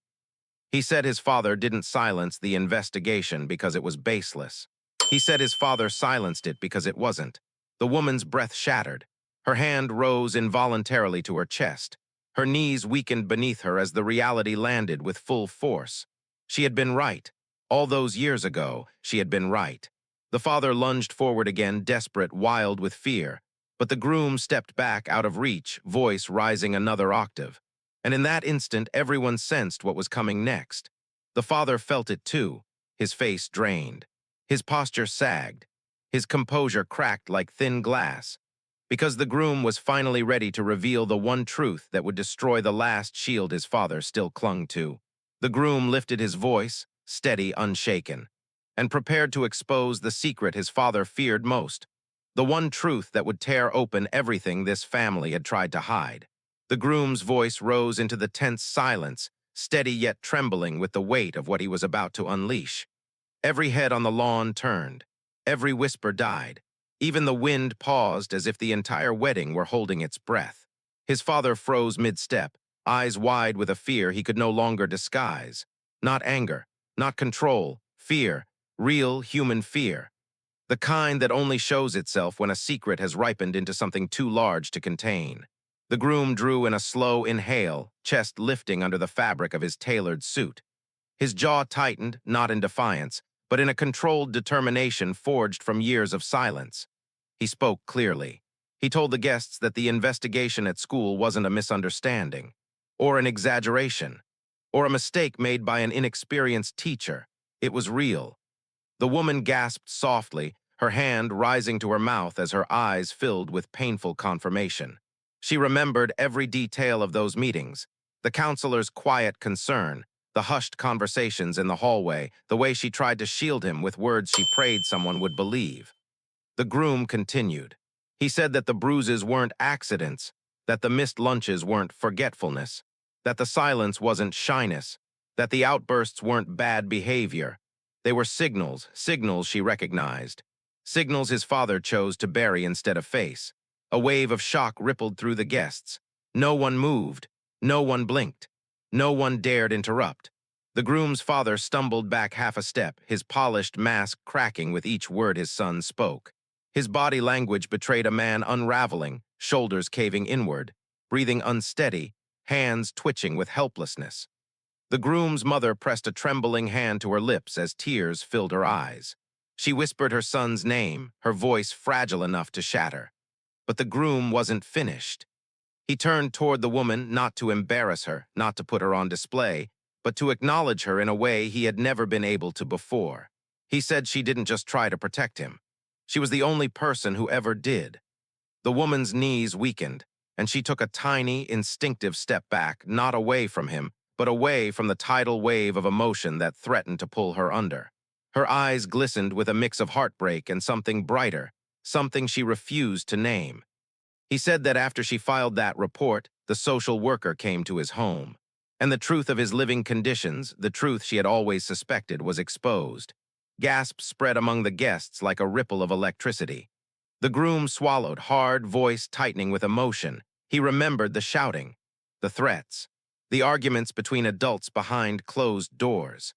He said his father didn't silence the investigation because it was baseless. He said his father silenced it because it wasn't. The woman's breath shattered. Her hand rose involuntarily to her chest. Her knees weakened beneath her as the reality landed with full force. She had been right. All those years ago, she had been right. The father lunged forward again, desperate, wild with fear. But the groom stepped back out of reach, voice rising another octave. And in that instant, everyone sensed what was coming next. The father felt it too, his face drained. His posture sagged. His composure cracked like thin glass. Because the groom was finally ready to reveal the one truth that would destroy the last shield his father still clung to. The groom lifted his voice, steady, unshaken. and prepared to expose the secret his father feared most, the one truth that would tear open everything this family had tried to hide. The groom's voice rose into the tense silence, steady yet trembling with the weight of what he was about to unleash. Every head on the lawn turned. Every whisper died. Even the wind paused as if the entire wedding were holding its breath. His father froze mid-step, eyes wide with a fear he could no longer disguise. Not anger, not control, fear, real human fear. The kind that only shows itself when a secret has ripened into something too large to contain. The groom drew in a slow inhale, chest lifting under the fabric of his tailored suit. His jaw tightened, not in defiance, but in a controlled determination forged from years of silence. He spoke clearly. He told the guests that the investigation at school wasn't a misunderstanding, or an exaggeration, or a mistake made by an inexperienced teacher. It was real. The woman gasped softly, her hand rising to her mouth as her eyes filled with painful confirmation. She remembered every detail of those meetings, the counselor's quiet concern, the hushed conversations in the hallway, the way she tried to shield him with words she prayed someone would believe. The groom continued. He said that the bruises weren't accidents, that the missed lunches weren't forgetfulness, that the silence wasn't shyness, that the outbursts weren't bad behavior. They were signals she recognized. Signals his father chose to bury instead of face. A wave of shock rippled through the guests. No one moved. No one blinked. No one dared interrupt. The groom's father stumbled back half a step, his polished mask cracking with each word his son spoke. His body language betrayed a man unraveling, shoulders caving inward, breathing unsteady, hands twitching with helplessness. The groom's mother pressed a trembling hand to her lips as tears filled her eyes. She whispered her son's name, her voice fragile enough to shatter. But the groom wasn't finished. He turned toward the woman not to embarrass her, not to put her on display, but to acknowledge her in a way he had never been able to before. He said she didn't just try to protect him. She was the only person who ever did. The woman's knees weakened, and she took a tiny, instinctive step back, not away from him, but away from the tidal wave of emotion that threatened to pull her under. Her eyes glistened with a mix of heartbreak and something brighter, something she refused to name. He said that after she filed that report, the social worker came to his home. And the truth of his living conditions, the truth she had always suspected, was exposed. Gasps spread among the guests like a ripple of electricity. The groom swallowed, hard, voice tightening with emotion. He remembered the shouting, the threats, the arguments between adults behind closed doors.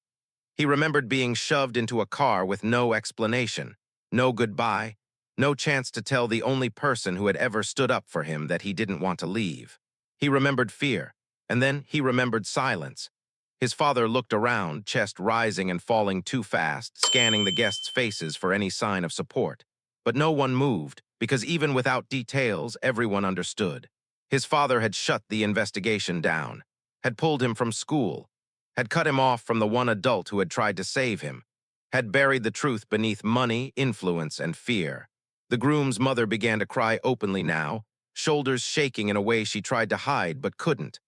He remembered being shoved into a car with no explanation, no goodbye, no chance to tell the only person who had ever stood up for him that he didn't want to leave. He remembered fear, and then he remembered silence. His father looked around, chest rising and falling too fast, scanning the guests' faces for any sign of support. But no one moved, because even without details, everyone understood. His father had shut the investigation down, had pulled him from school, had cut him off from the one adult who had tried to save him, had buried the truth beneath money, influence, and fear. The groom's mother began to cry openly now, shoulders shaking in a way she tried to hide but couldn't.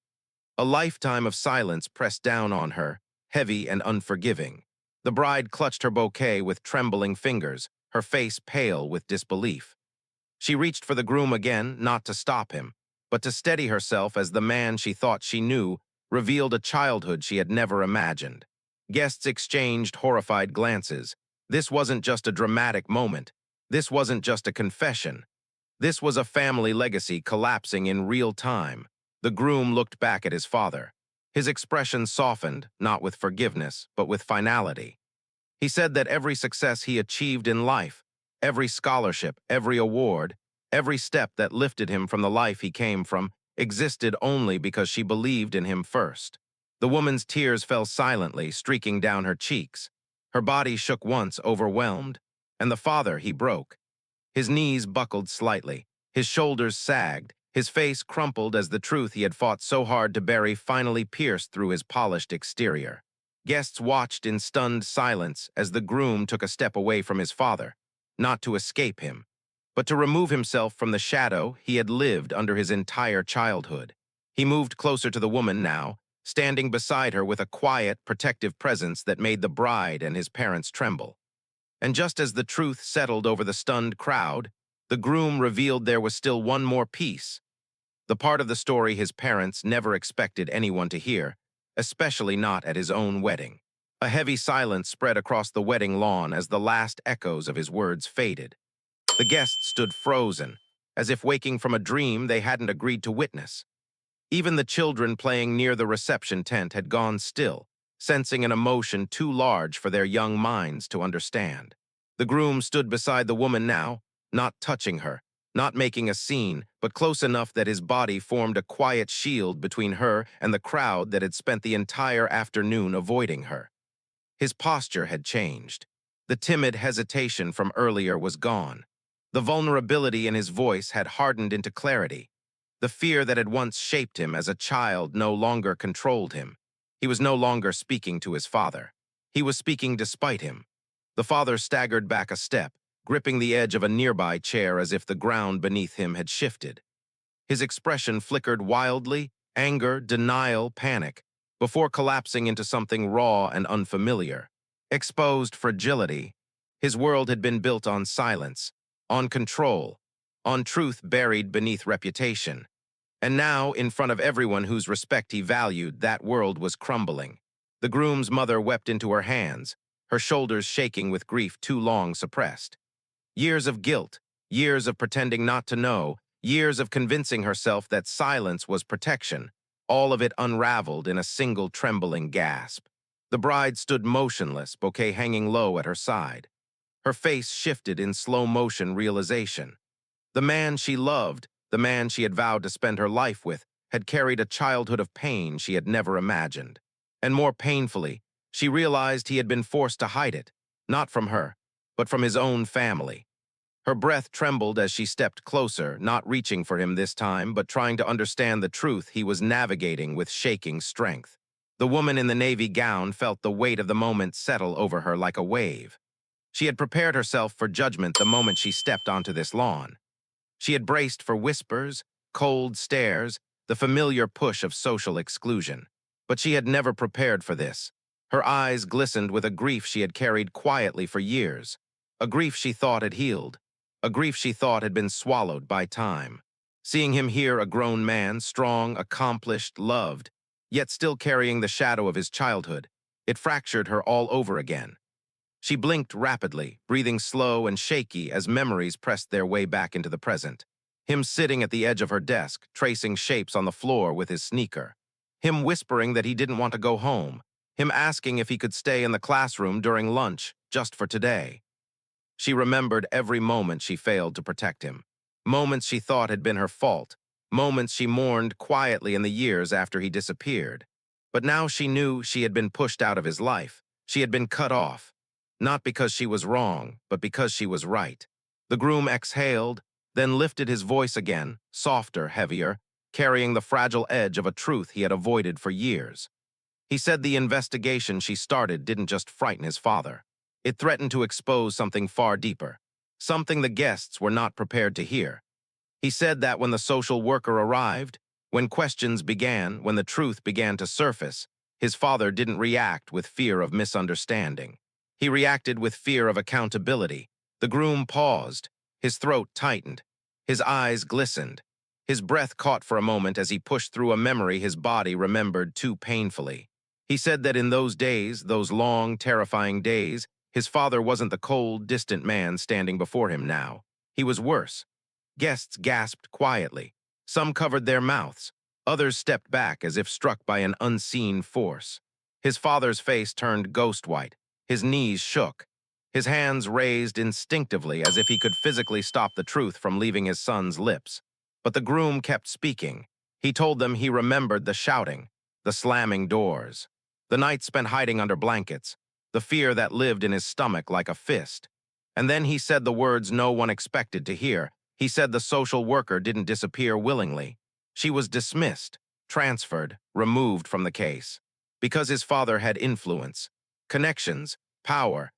A lifetime of silence pressed down on her, heavy and unforgiving. The bride clutched her bouquet with trembling fingers, her face pale with disbelief. She reached for the groom again, not to stop him, but to steady herself as the man she thought she knew revealed a childhood she had never imagined. Guests exchanged horrified glances. This wasn't just a dramatic moment. This wasn't just a confession. This was a family legacy collapsing in real time. The groom looked back at his father. His expression softened, not with forgiveness, but with finality. He said that every success he achieved in life, every scholarship, every award, every step that lifted him from the life he came from, existed only because she believed in him first. The woman's tears fell silently, streaking down her cheeks. Her body shook once, overwhelmed, and the father he broke. His knees buckled slightly, his shoulders sagged, his face crumpled as the truth he had fought so hard to bury finally pierced through his polished exterior. Guests watched in stunned silence as the groom took a step away from his father, not to escape him, but to remove himself from the shadow he had lived under his entire childhood. He moved closer to the woman now, standing beside her with a quiet, protective presence that made the bride and his parents tremble. And just as the truth settled over the stunned crowd, the groom revealed there was still one more piece, the part of the story his parents never expected anyone to hear, especially not at his own wedding. A heavy silence spread across the wedding lawn as the last echoes of his words faded. The guests stood frozen, as if waking from a dream they hadn't agreed to witness. Even the children playing near the reception tent had gone still, sensing an emotion too large for their young minds to understand. The groom stood beside the woman now, not touching her, not making a scene, but close enough that his body formed a quiet shield between her and the crowd that had spent the entire afternoon avoiding her. His posture had changed. The timid hesitation from earlier was gone. The vulnerability in his voice had hardened into clarity. The fear that had once shaped him as a child no longer controlled him. He was no longer speaking to his father. He was speaking despite him. The father staggered back a step, gripping the edge of a nearby chair as if the ground beneath him had shifted. His expression flickered wildly, anger, denial, panic, before collapsing into something raw and unfamiliar. Exposed fragility, his world had been built on silence, on control, on truth buried beneath reputation. And now, in front of everyone whose respect he valued, that world was crumbling. The groom's mother wept into her hands, her shoulders shaking with grief too long suppressed. Years of guilt, years of pretending not to know, years of convincing herself that silence was protection, all of it unraveled in a single trembling gasp. The bride stood motionless, bouquet hanging low at her side. Her face shifted in slow-motion realization. The man she loved, the man she had vowed to spend her life with, had carried a childhood of pain she had never imagined. And more painfully, she realized he had been forced to hide it, not from her, but from his own family. Her breath trembled as she stepped closer, not reaching for him this time, but trying to understand the truth he was navigating with shaking strength. The woman in the navy gown felt the weight of the moment settle over her like a wave. She had prepared herself for judgment the moment she stepped onto this lawn. She had braced for whispers, cold stares, the familiar push of social exclusion. But she had never prepared for this. Her eyes glistened with a grief she had carried quietly for years, a grief she thought had healed, a grief she thought had been swallowed by time. Seeing him here, a grown man, strong, accomplished, loved, yet still carrying the shadow of his childhood, it fractured her all over again. She blinked rapidly, breathing slow and shaky as memories pressed their way back into the present. Him sitting at the edge of her desk, tracing shapes on the floor with his sneaker. Him whispering that he didn't want to go home. Him asking if he could stay in the classroom during lunch, just for today. She remembered every moment she failed to protect him. Moments she thought had been her fault. Moments she mourned quietly in the years after he disappeared. But now she knew she had been pushed out of his life. She had been cut off. Not because she was wrong, but because she was right. The groom exhaled, then lifted his voice again, softer, heavier, carrying the fragile edge of a truth he had avoided for years. He said the investigation she started didn't just frighten his father. It threatened to expose something far deeper, something the guests were not prepared to hear. He said that when the social worker arrived, when questions began, when the truth began to surface, his father didn't react with fear of misunderstanding. He reacted with fear of accountability. The groom paused. His throat tightened. His eyes glistened. His breath caught for a moment as he pushed through a memory his body remembered too painfully. He said that in those days, those long, terrifying days, his father wasn't the cold, distant man standing before him now. He was worse. Guests gasped quietly. Some covered their mouths. Others stepped back as if struck by an unseen force. His father's face turned ghost white. His knees shook. His hands raised instinctively as if he could physically stop the truth from leaving his son's lips. But the groom kept speaking. He told them he remembered the shouting, the slamming doors, the nights spent hiding under blankets, the fear that lived in his stomach like a fist. And then he said the words no one expected to hear. He said the social worker didn't disappear willingly. She was dismissed, transferred, removed from the case. Because his father had influence, connections, power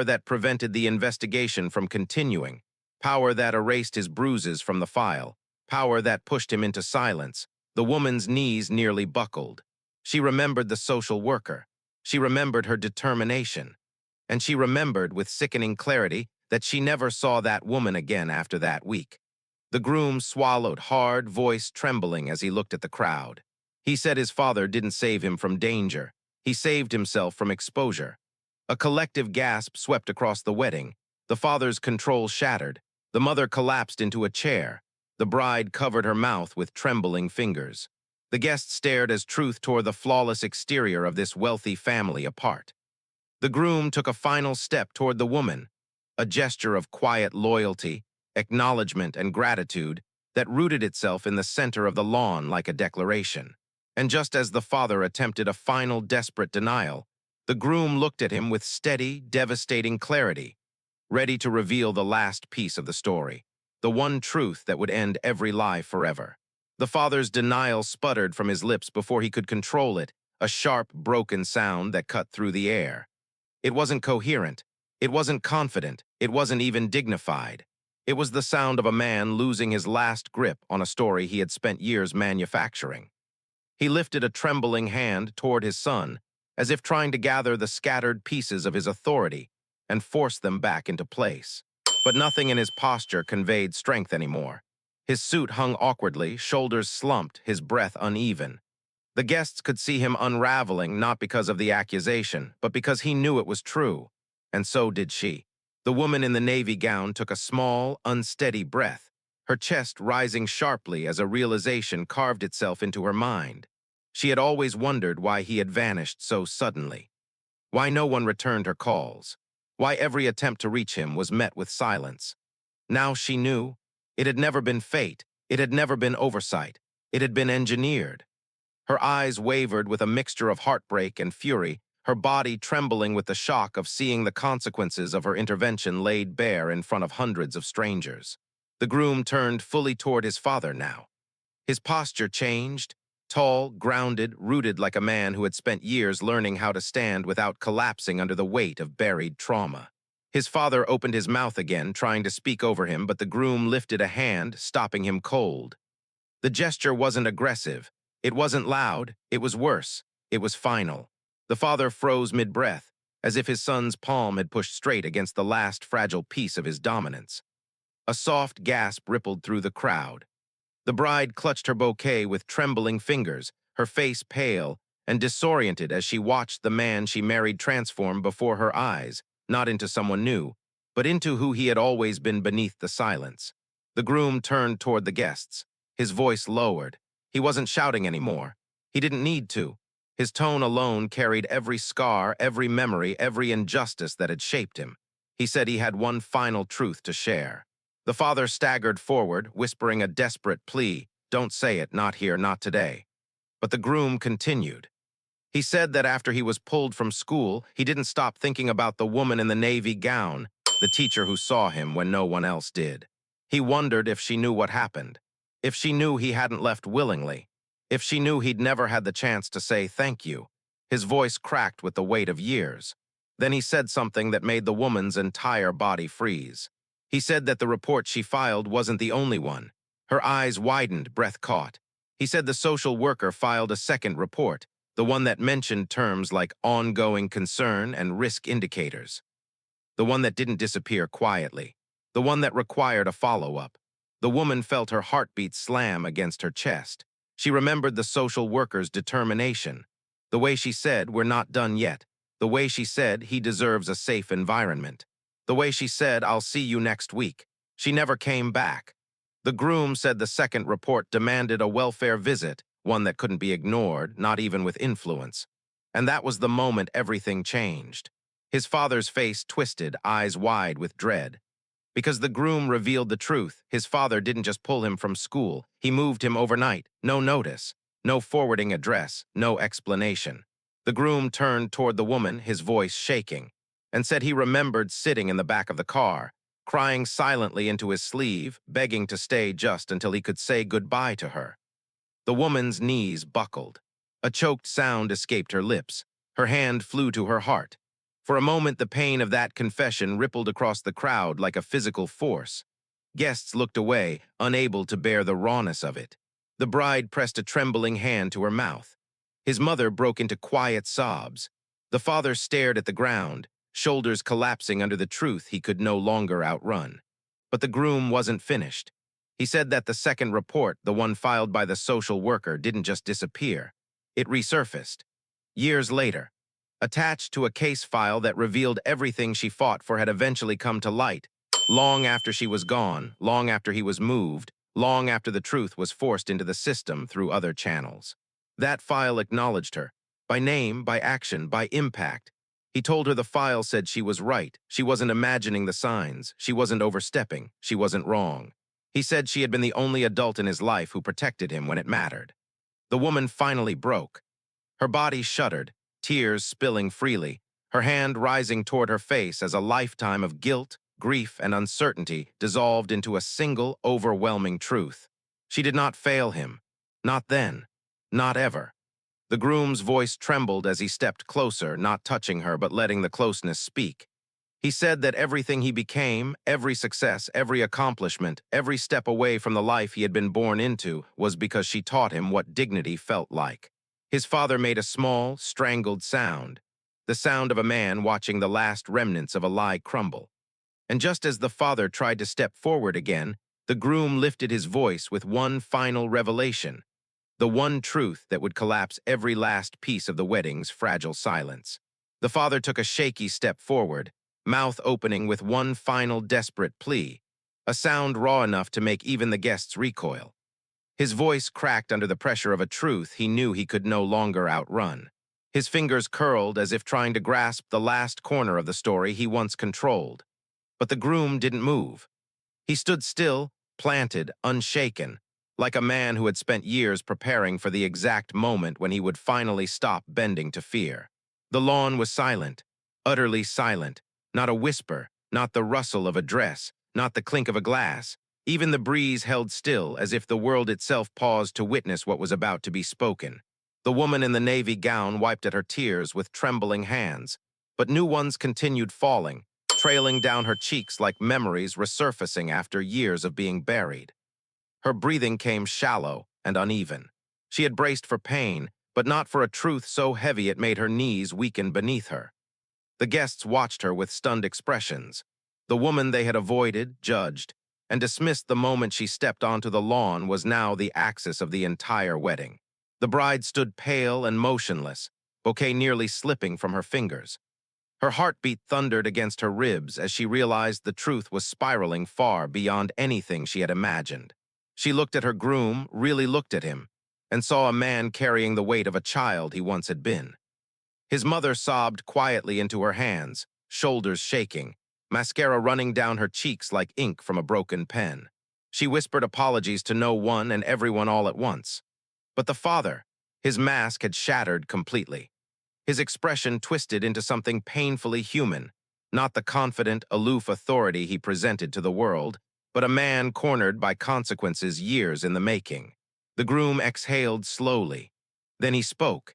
that prevented the investigation from continuing, power that erased his bruises from the file, power that pushed him into silence. The woman's knees nearly buckled. She remembered the social worker. She remembered her determination. and she remembered with sickening clarity that she never saw that woman again after that week. The groom swallowed hard, voice trembling as he looked at the crowd. He said his father didn't save him from danger. He saved himself from exposure. A collective gasp swept across the wedding. The father's control shattered. The mother collapsed into a chair. The bride covered her mouth with trembling fingers. The guests stared as truth tore the flawless exterior of this wealthy family apart. The groom took a final step toward the woman, a gesture of quiet loyalty, acknowledgement, and gratitude that rooted itself in the center of the lawn like a declaration. And just as the father attempted a final desperate denial, the groom looked at him with steady, devastating clarity, ready to reveal the last piece of the story, the one truth that would end every lie forever. The father's denial sputtered from his lips before he could control it, a sharp, broken sound that cut through the air. It wasn't coherent. It wasn't confident. It wasn't even dignified. It was the sound of a man losing his last grip on a story he had spent years manufacturing. He lifted a trembling hand toward his son, as if trying to gather the scattered pieces of his authority and force them back into place. But nothing in his posture conveyed strength anymore. His suit hung awkwardly, shoulders slumped, his breath uneven. The guests could see him unraveling not because of the accusation, but because he knew it was true. And so did she. The woman in the navy gown took a small, unsteady breath, her chest rising sharply as a realization carved itself into her mind. She had always wondered why he had vanished so suddenly. Why no one returned her calls. Why every attempt to reach him was met with silence. Now she knew. It had never been fate. It had never been oversight. It had been engineered. Her eyes wavered with a mixture of heartbreak and fury, her body trembling with the shock of seeing the consequences of her intervention laid bare in front of hundreds of strangers. The groom turned fully toward his father now. His posture changed, tall, grounded, rooted like a man who had spent years learning how to stand without collapsing under the weight of buried trauma. His father opened his mouth again, trying to speak over him, but the groom lifted a hand, stopping him cold. The gesture wasn't aggressive. It wasn't loud. It was worse. It was final. The father froze mid-breath, as if his son's palm had pushed straight against the last fragile piece of his dominance. A soft gasp rippled through the crowd. The bride clutched her bouquet with trembling fingers, her face pale and disoriented as she watched the man she married transform before her eyes, not into someone new, but into who he had always been beneath the silence. The groom turned toward the guests. His voice lowered. He wasn't shouting anymore. He didn't need to. His tone alone carried every scar, every memory, every injustice that had shaped him. He said he had one final truth to share. The father staggered forward, whispering a desperate plea, "Don't say it, not here, not today." But the groom continued. He said that after he was pulled from school, he didn't stop thinking about the woman in the navy gown, the teacher who saw him when no one else did. He wondered if she knew what happened, if she knew he hadn't left willingly, if she knew he'd never had the chance to say thank you. His voice cracked with the weight of years. Then he said something that made the woman's entire body freeze. He said that the report she filed wasn't the only one. Her eyes widened, breath caught. He said the social worker filed a second report, the one that mentioned terms like ongoing concern and risk indicators. The one that didn't disappear quietly. The one that required a follow-up. The woman felt her heartbeat slam against her chest. She remembered the social worker's determination. The way she said, "We're not done yet." The way she said, "He deserves a safe environment." The way she said, "I'll see you next week." She never came back. The groom said the second report demanded a welfare visit, one that couldn't be ignored, not even with influence. And that was the moment everything changed. His father's face twisted, eyes wide with dread. Because the groom revealed the truth, his father didn't just pull him from school, he moved him overnight, no notice, no forwarding address, no explanation. The groom turned toward the woman, his voice shaking, and said he remembered sitting in the back of the car, crying silently into his sleeve, begging to stay just until he could say goodbye to her. The woman's knees buckled. A choked sound escaped her lips. Her hand flew to her heart. For a moment, the pain of that confession rippled across the crowd like a physical force. Guests looked away, unable to bear the rawness of it. The bride pressed a trembling hand to her mouth. His mother broke into quiet sobs. The father stared at the ground, shoulders collapsing under the truth he could no longer outrun. But the groom wasn't finished. He said that the second report, the one filed by the social worker, didn't just disappear. It resurfaced. Years later, attached to a case file that revealed everything she fought for had eventually come to light, long after she was gone, long after he was moved, long after the truth was forced into the system through other channels. That file acknowledged her, by name, by action, by impact. He told her the file said she was right. She wasn't imagining the signs. She wasn't overstepping. She wasn't wrong. He said she had been the only adult in his life who protected him when it mattered. The woman finally broke. Her body shuddered, tears spilling freely, her hand rising toward her face as a lifetime of guilt, grief, and uncertainty dissolved into a single, overwhelming truth. She did not fail him. Not then. Not ever. The groom's voice trembled as he stepped closer, not touching her but letting the closeness speak. He said that everything he became, every success, every accomplishment, every step away from the life he had been born into was because she taught him what dignity felt like. His father made a small, strangled sound, the sound of a man watching the last remnants of a lie crumble. And just as the father tried to step forward again, the groom lifted his voice with one final revelation, the one truth that would collapse every last piece of the wedding's fragile silence. The father took a shaky step forward, mouth opening with one final desperate plea, a sound raw enough to make even the guests recoil. His voice cracked under the pressure of a truth he knew he could no longer outrun. His fingers curled as if trying to grasp the last corner of the story he once controlled. But the groom didn't move. He stood still, planted, unshaken, like a man who had spent years preparing for the exact moment when he would finally stop bending to fear. The lawn was silent, utterly silent, not a whisper, not the rustle of a dress, not the clink of a glass. Even the breeze held still, as if the world itself paused to witness what was about to be spoken. The woman in the navy gown wiped at her tears with trembling hands, but new ones continued falling, trailing down her cheeks like memories resurfacing after years of being buried. Her breathing came shallow and uneven. She had braced for pain, but not for a truth so heavy it made her knees weaken beneath her. The guests watched her with stunned expressions. The woman they had avoided, judged, and dismissed the moment she stepped onto the lawn was now the axis of the entire wedding. The bride stood pale and motionless, bouquet nearly slipping from her fingers. Her heartbeat thundered against her ribs as she realized the truth was spiraling far beyond anything she had imagined. She looked at her groom, really looked at him, and saw a man carrying the weight of a child he once had been. His mother sobbed quietly into her hands, shoulders shaking, mascara running down her cheeks like ink from a broken pen. She whispered apologies to no one and everyone all at once. But the father, his mask had shattered completely. His expression twisted into something painfully human, not the confident, aloof authority he presented to the world, but a man cornered by consequences years in the making. The groom exhaled slowly. Then he spoke.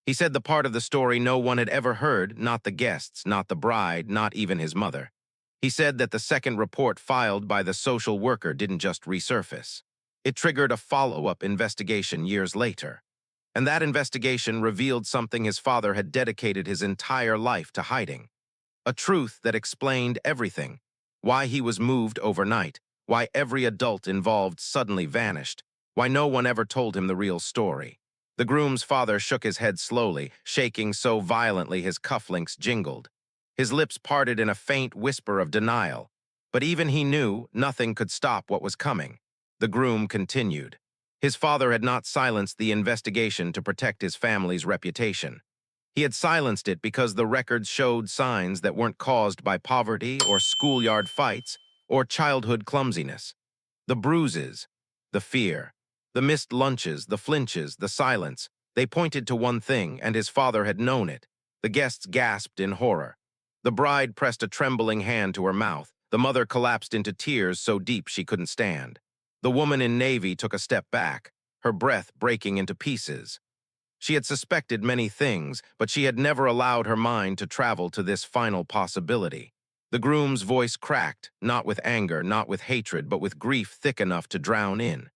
He said the part of the story no one had ever heard, not the guests, not the bride, not even his mother. He said that the second report filed by the social worker didn't just resurface. It triggered a follow-up investigation years later. And that investigation revealed something his father had dedicated his entire life to hiding. A truth that explained everything. Why he was moved overnight, why every adult involved suddenly vanished, why no one ever told him the real story. The groom's father shook his head slowly, shaking so violently his cufflinks jingled. His lips parted in a faint whisper of denial. But even he knew nothing could stop what was coming. The groom continued. His father had not silenced the investigation to protect his family's reputation. He had silenced it because the records showed signs that weren't caused by poverty or schoolyard fights or childhood clumsiness. The bruises, the fear, the missed lunches, the flinches, the silence, they pointed to one thing, and his father had known it. The guests gasped in horror. The bride pressed a trembling hand to her mouth. The mother collapsed into tears so deep she couldn't stand. The woman in navy took a step back, her breath breaking into pieces. She had suspected many things, but she had never allowed her mind to travel to this final possibility. The groom's voice cracked, not with anger, not with hatred, but with grief thick enough to drown in.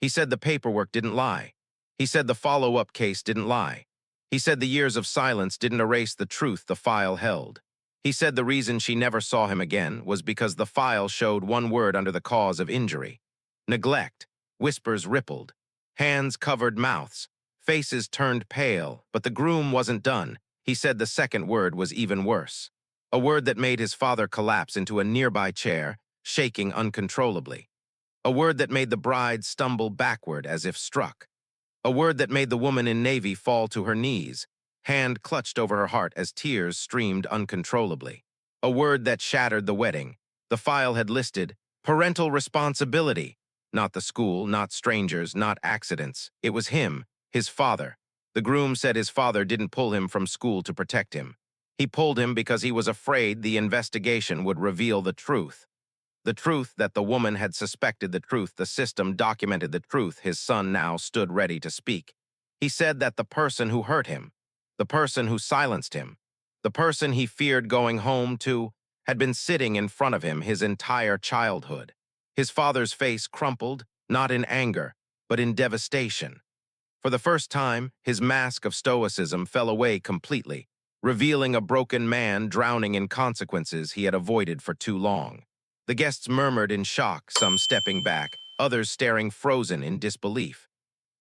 He said the paperwork didn't lie. He said the follow-up case didn't lie. He said the years of silence didn't erase the truth the file held. He said the reason she never saw him again was because the file showed one word under the cause of injury. Neglect. Whispers rippled. Hands covered mouths. Faces turned pale, but the groom wasn't done. He said the second word was even worse. A word that made his father collapse into a nearby chair, shaking uncontrollably. A word that made the bride stumble backward as if struck. A word that made the woman in navy fall to her knees, hand clutched over her heart as tears streamed uncontrollably. A word that shattered the wedding. The file had listed parental responsibility. Not the school, not strangers, not accidents. It was him, his father. The groom said his father didn't pull him from school to protect him. He pulled him because he was afraid the investigation would reveal the truth. The truth that the woman had suspected the truth, the system documented the truth, his son now stood ready to speak. He said that the person who hurt him, the person who silenced him, the person he feared going home to, had been sitting in front of him his entire childhood. His father's face crumpled, not in anger, but in devastation. For the first time, his mask of stoicism fell away completely, revealing a broken man drowning in consequences he had avoided for too long. The guests murmured in shock, some stepping back, others staring frozen in disbelief.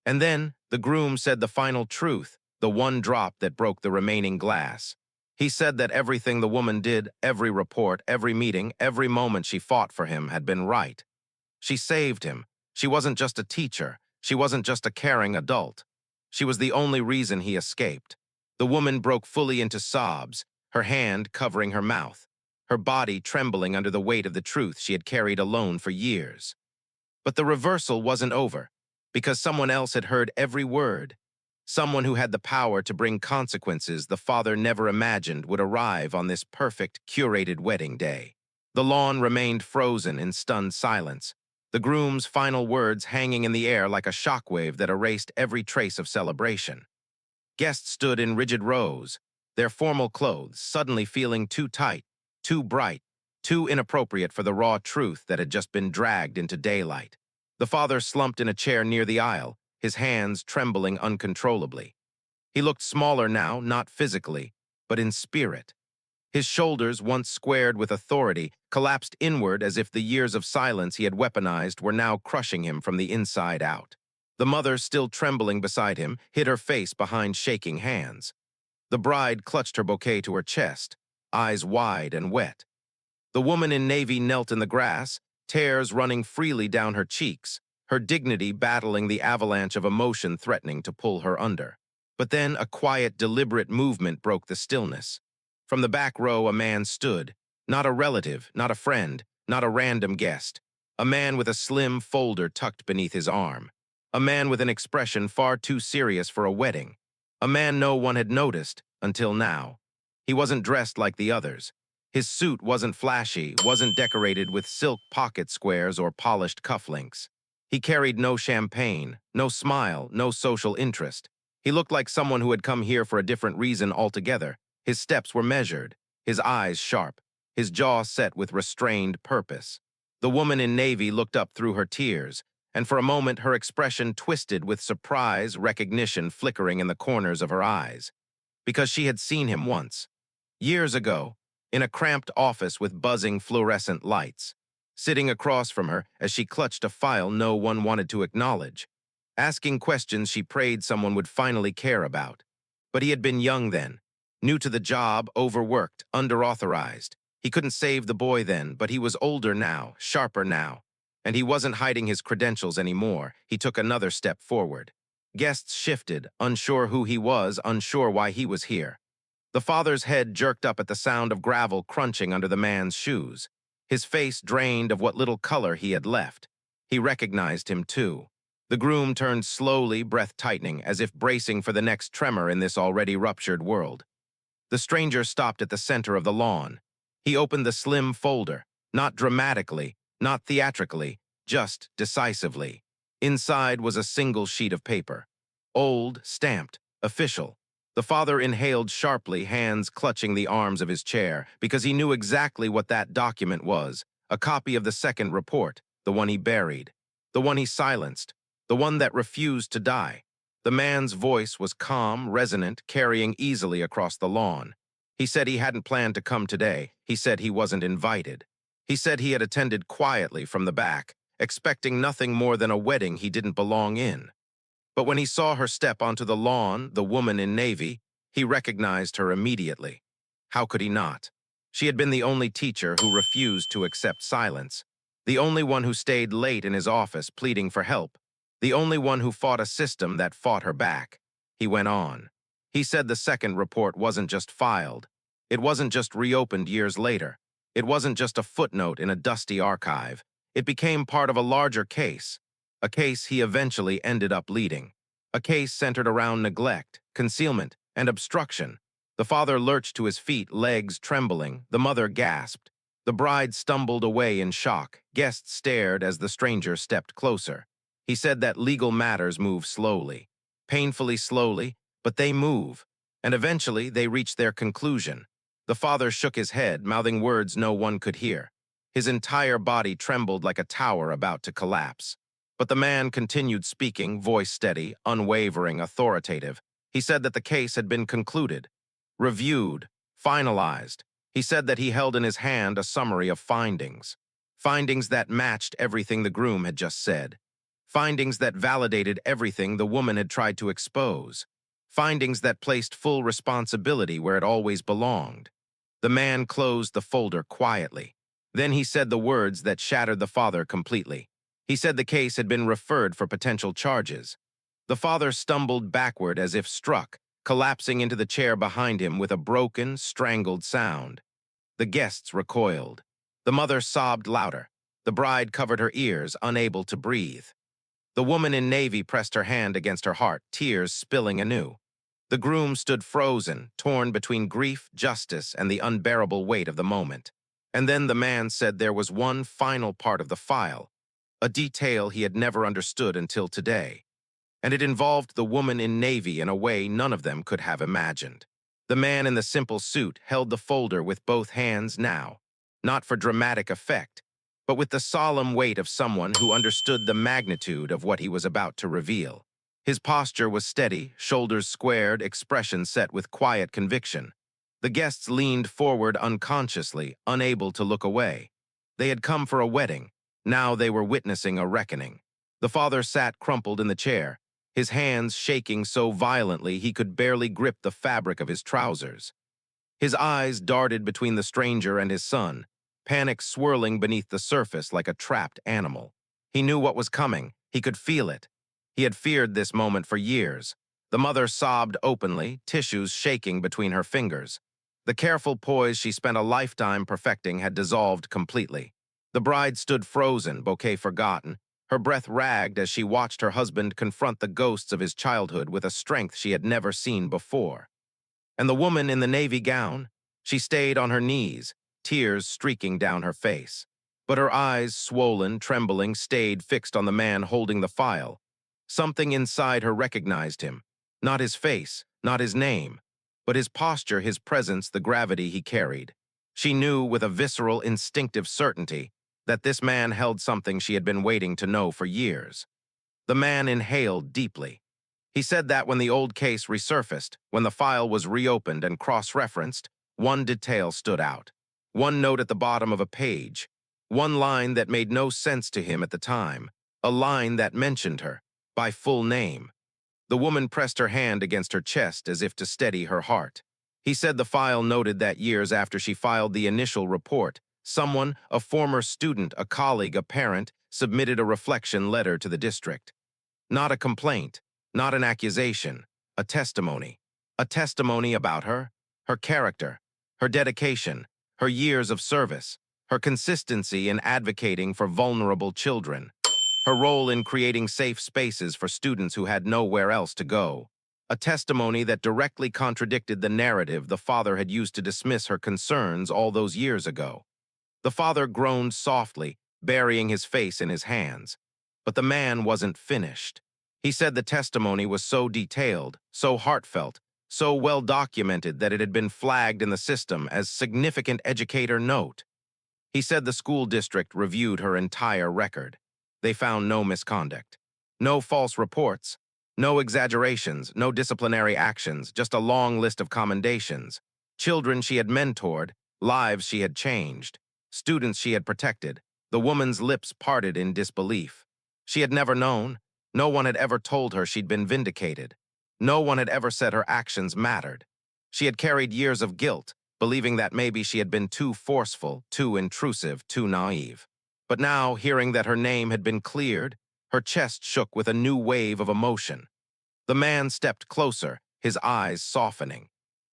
And then, the groom said the final truth, the one drop that broke the remaining glass. He said that everything the woman did, every report, every meeting, every moment she fought for him had been right. She saved him. She wasn't just a teacher. She wasn't just a caring adult. She was the only reason he escaped. The woman broke fully into sobs, her hand covering her mouth, her body trembling under the weight of the truth she had carried alone for years. But the reversal wasn't over, because someone else had heard every word. Someone who had the power to bring consequences the father never imagined would arrive on this perfect, curated wedding day. The lawn remained frozen in stunned silence, the groom's final words hanging in the air like a shockwave that erased every trace of celebration. Guests stood in rigid rows, their formal clothes suddenly feeling too tight, too bright, too inappropriate for the raw truth that had just been dragged into daylight. The father slumped in a chair near the aisle, his hands trembling uncontrollably. He looked smaller now, not physically, but in spirit. His shoulders, once squared with authority, collapsed inward as if the years of silence he had weaponized were now crushing him from the inside out. The mother, still trembling beside him, hid her face behind shaking hands. The bride clutched her bouquet to her chest, eyes wide and wet. The woman in navy knelt in the grass, tears running freely down her cheeks, her dignity battling the avalanche of emotion threatening to pull her under. But then a quiet, deliberate movement broke the stillness. From the back row, a man stood, not a relative, not a friend, not a random guest, a man with a slim folder tucked beneath his arm, a man with an expression far too serious for a wedding, a man no one had noticed until now. He wasn't dressed like the others. His suit wasn't flashy, wasn't decorated with silk pocket squares or polished cufflinks. He carried no champagne, no smile, no social interest. He looked like someone who had come here for a different reason altogether. His steps were measured, his eyes sharp, his jaw set with restrained purpose. The woman in navy looked up through her tears, and for a moment her expression twisted with surprise, recognition flickering in the corners of her eyes. Because she had seen him once, years ago, in a cramped office with buzzing fluorescent lights, sitting across from her as she clutched a file no one wanted to acknowledge, asking questions she prayed someone would finally care about. But he had been young then, new to the job, overworked, underauthorized. He couldn't save the boy then, but he was older now, sharper now. And he wasn't hiding his credentials anymore. He took another step forward. Guests shifted, unsure who he was, unsure why he was here. The father's head jerked up at the sound of gravel crunching under the man's shoes. His face drained of what little color he had left. He recognized him, too. The groom turned slowly, breath tightening, as if bracing for the next tremor in this already ruptured world. The stranger stopped at the center of the lawn. He opened the slim folder, not dramatically, not theatrically, just decisively. Inside was a single sheet of paper. Old, stamped, official. The father inhaled sharply, hands clutching the arms of his chair, because he knew exactly what that document was, a copy of the second report, the one he buried, the one he silenced, the one that refused to die. The man's voice was calm, resonant, carrying easily across the lawn. He said he hadn't planned to come today. He said he wasn't invited. He said he had attended quietly from the back, expecting nothing more than a wedding he didn't belong in. But when he saw her step onto the lawn, the woman in navy, he recognized her immediately. How could he not? She had been the only teacher who refused to accept silence, the only one who stayed late in his office pleading for help, the only one who fought a system that fought her back. He went on. He said the second report wasn't just filed. It wasn't just reopened years later. It wasn't just a footnote in a dusty archive. It became part of a larger case, a case he eventually ended up leading, a case centered around neglect, concealment, and obstruction. The father lurched to his feet, legs trembling. The mother gasped. The bride stumbled away in shock. Guests stared as the stranger stepped closer. He said that legal matters move slowly, painfully slowly, but they move, and eventually they reach their conclusion. The father shook his head, mouthing words no one could hear. His entire body trembled like a tower about to collapse. But the man continued speaking, voice steady, unwavering, authoritative. He said that the case had been concluded, reviewed, finalized. He said that he held in his hand a summary of findings. Findings that matched everything the groom had just said. Findings that validated everything the woman had tried to expose. Findings that placed full responsibility where it always belonged. The man closed the folder quietly. Then he said the words that shattered the father completely. He said the case had been referred for potential charges. The father stumbled backward as if struck, collapsing into the chair behind him with a broken, strangled sound. The guests recoiled. The mother sobbed louder. The bride covered her ears, unable to breathe. The woman in navy pressed her hand against her heart, tears spilling anew. The groom stood frozen, torn between grief, justice, and the unbearable weight of the moment. And then the man said there was one final part of the file, a detail he had never understood until today. And it involved the woman in navy in a way none of them could have imagined. The man in the simple suit held the folder with both hands now, not for dramatic effect, but with the solemn weight of someone who understood the magnitude of what he was about to reveal. His posture was steady, shoulders squared, expression set with quiet conviction. The guests leaned forward unconsciously, unable to look away. They had come for a wedding. Now they were witnessing a reckoning. The father sat crumpled in the chair, his hands shaking so violently he could barely grip the fabric of his trousers. His eyes darted between the stranger and his son, panic swirling beneath the surface like a trapped animal. He knew what was coming. He could feel it. He had feared this moment for years. The mother sobbed openly, tissues shaking between her fingers. The careful poise she spent a lifetime perfecting had dissolved completely. The bride stood frozen, bouquet forgotten. Her breath ragged as she watched her husband confront the ghosts of his childhood with a strength she had never seen before. And the woman in the navy gown? She stayed on her knees, tears streaking down her face. But her eyes, swollen, trembling, stayed fixed on the man holding the file. Something inside her recognized him. Not his face, not his name, but his posture, his presence, the gravity he carried. She knew with a visceral, instinctive certainty that this man held something she had been waiting to know for years. The man inhaled deeply. He said that when the old case resurfaced, when the file was reopened and cross-referenced, one detail stood out. One note at the bottom of a page. One line that made no sense to him at the time. A line that mentioned her, by full name. The woman pressed her hand against her chest as if to steady her heart. He said the file noted that years after she filed the initial report, someone, a former student, a colleague, a parent, submitted a reflection letter to the district. Not a complaint, not an accusation, a testimony. A testimony about her, her character, her dedication, her years of service, her consistency in advocating for vulnerable children, her role in creating safe spaces for students who had nowhere else to go. A testimony that directly contradicted the narrative the father had used to dismiss her concerns all those years ago. The father groaned softly, burying his face in his hands. But the man wasn't finished. He said the testimony was so detailed, so heartfelt, so well documented that it had been flagged in the system as significant educator note. He said the school district reviewed her entire record. They found no misconduct, no false reports, no exaggerations, no disciplinary actions, just a long list of commendations. Children she had mentored, lives she had changed, students she had protected. The woman's lips parted in disbelief. She had never known. No one had ever told her she'd been vindicated. No one had ever said her actions mattered. She had carried years of guilt, believing that maybe she had been too forceful, too intrusive, too naive. But now, hearing that her name had been cleared, her chest shook with a new wave of emotion. The man stepped closer, his eyes softening.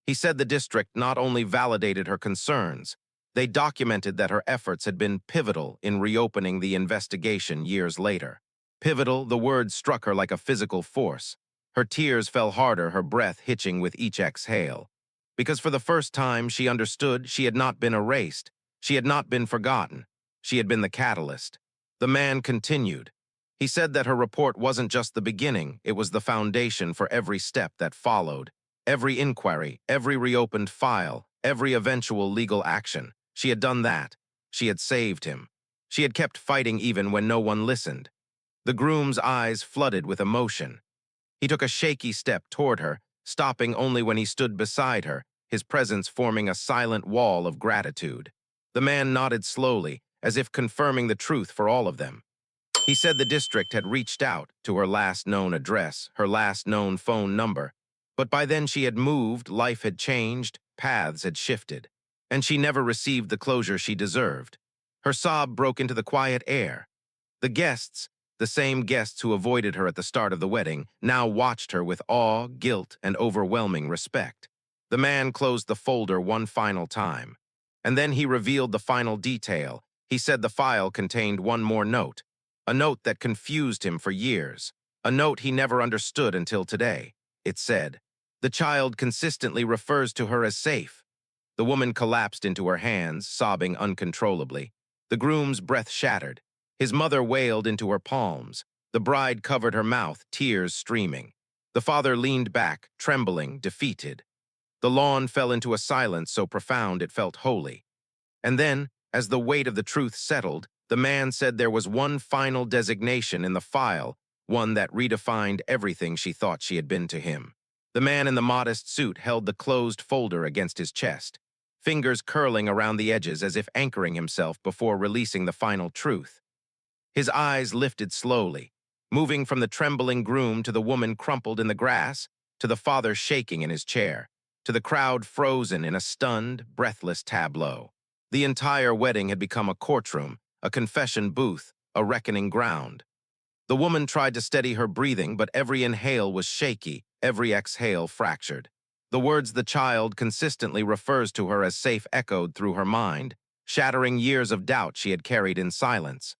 He said the district not only validated her concerns, they documented that her efforts had been pivotal in reopening the investigation years later. Pivotal, the word struck her like a physical force. Her tears fell harder, her breath hitching with each exhale. Because for the first time, she understood she had not been erased. She had not been forgotten. She had been the catalyst. The man continued. He said that her report wasn't just the beginning, it was the foundation for every step that followed. Every inquiry, every reopened file, every eventual legal action. She had done that. She had saved him. She had kept fighting even when no one listened. The groom's eyes flooded with emotion. He took a shaky step toward her, stopping only when he stood beside her, his presence forming a silent wall of gratitude. The man nodded slowly, as if confirming the truth for all of them. He said the district had reached out to her last known address, her last known phone number. But by then she had moved, life had changed, paths had shifted, and she never received the closure she deserved. Her sob broke into the quiet air. The guests, the same guests who avoided her at the start of the wedding, now watched her with awe, guilt, and overwhelming respect. The man closed the folder one final time. And then he revealed the final detail. He said the file contained one more note, a note that confused him for years, a note he never understood until today. It said, "The child consistently refers to her as safe." The woman collapsed into her hands, sobbing uncontrollably. The groom's breath shattered. His mother wailed into her palms. The bride covered her mouth, tears streaming. The father leaned back, trembling, defeated. The lawn fell into a silence so profound it felt holy. And then, as the weight of the truth settled, the man said there was one final designation in the file, one that redefined everything she thought she had been to him. The man in the modest suit held the closed folder against his chest, fingers curling around the edges as if anchoring himself before releasing the final truth. His eyes lifted slowly, moving from the trembling groom to the woman crumpled in the grass, to the father shaking in his chair, to the crowd frozen in a stunned, breathless tableau. The entire wedding had become a courtroom, a confession booth, a reckoning ground. The woman tried to steady her breathing, but every inhale was shaky, every exhale fractured. The words "the child" consistently refers to her as safe echoed through her mind, shattering years of doubt she had carried in silence.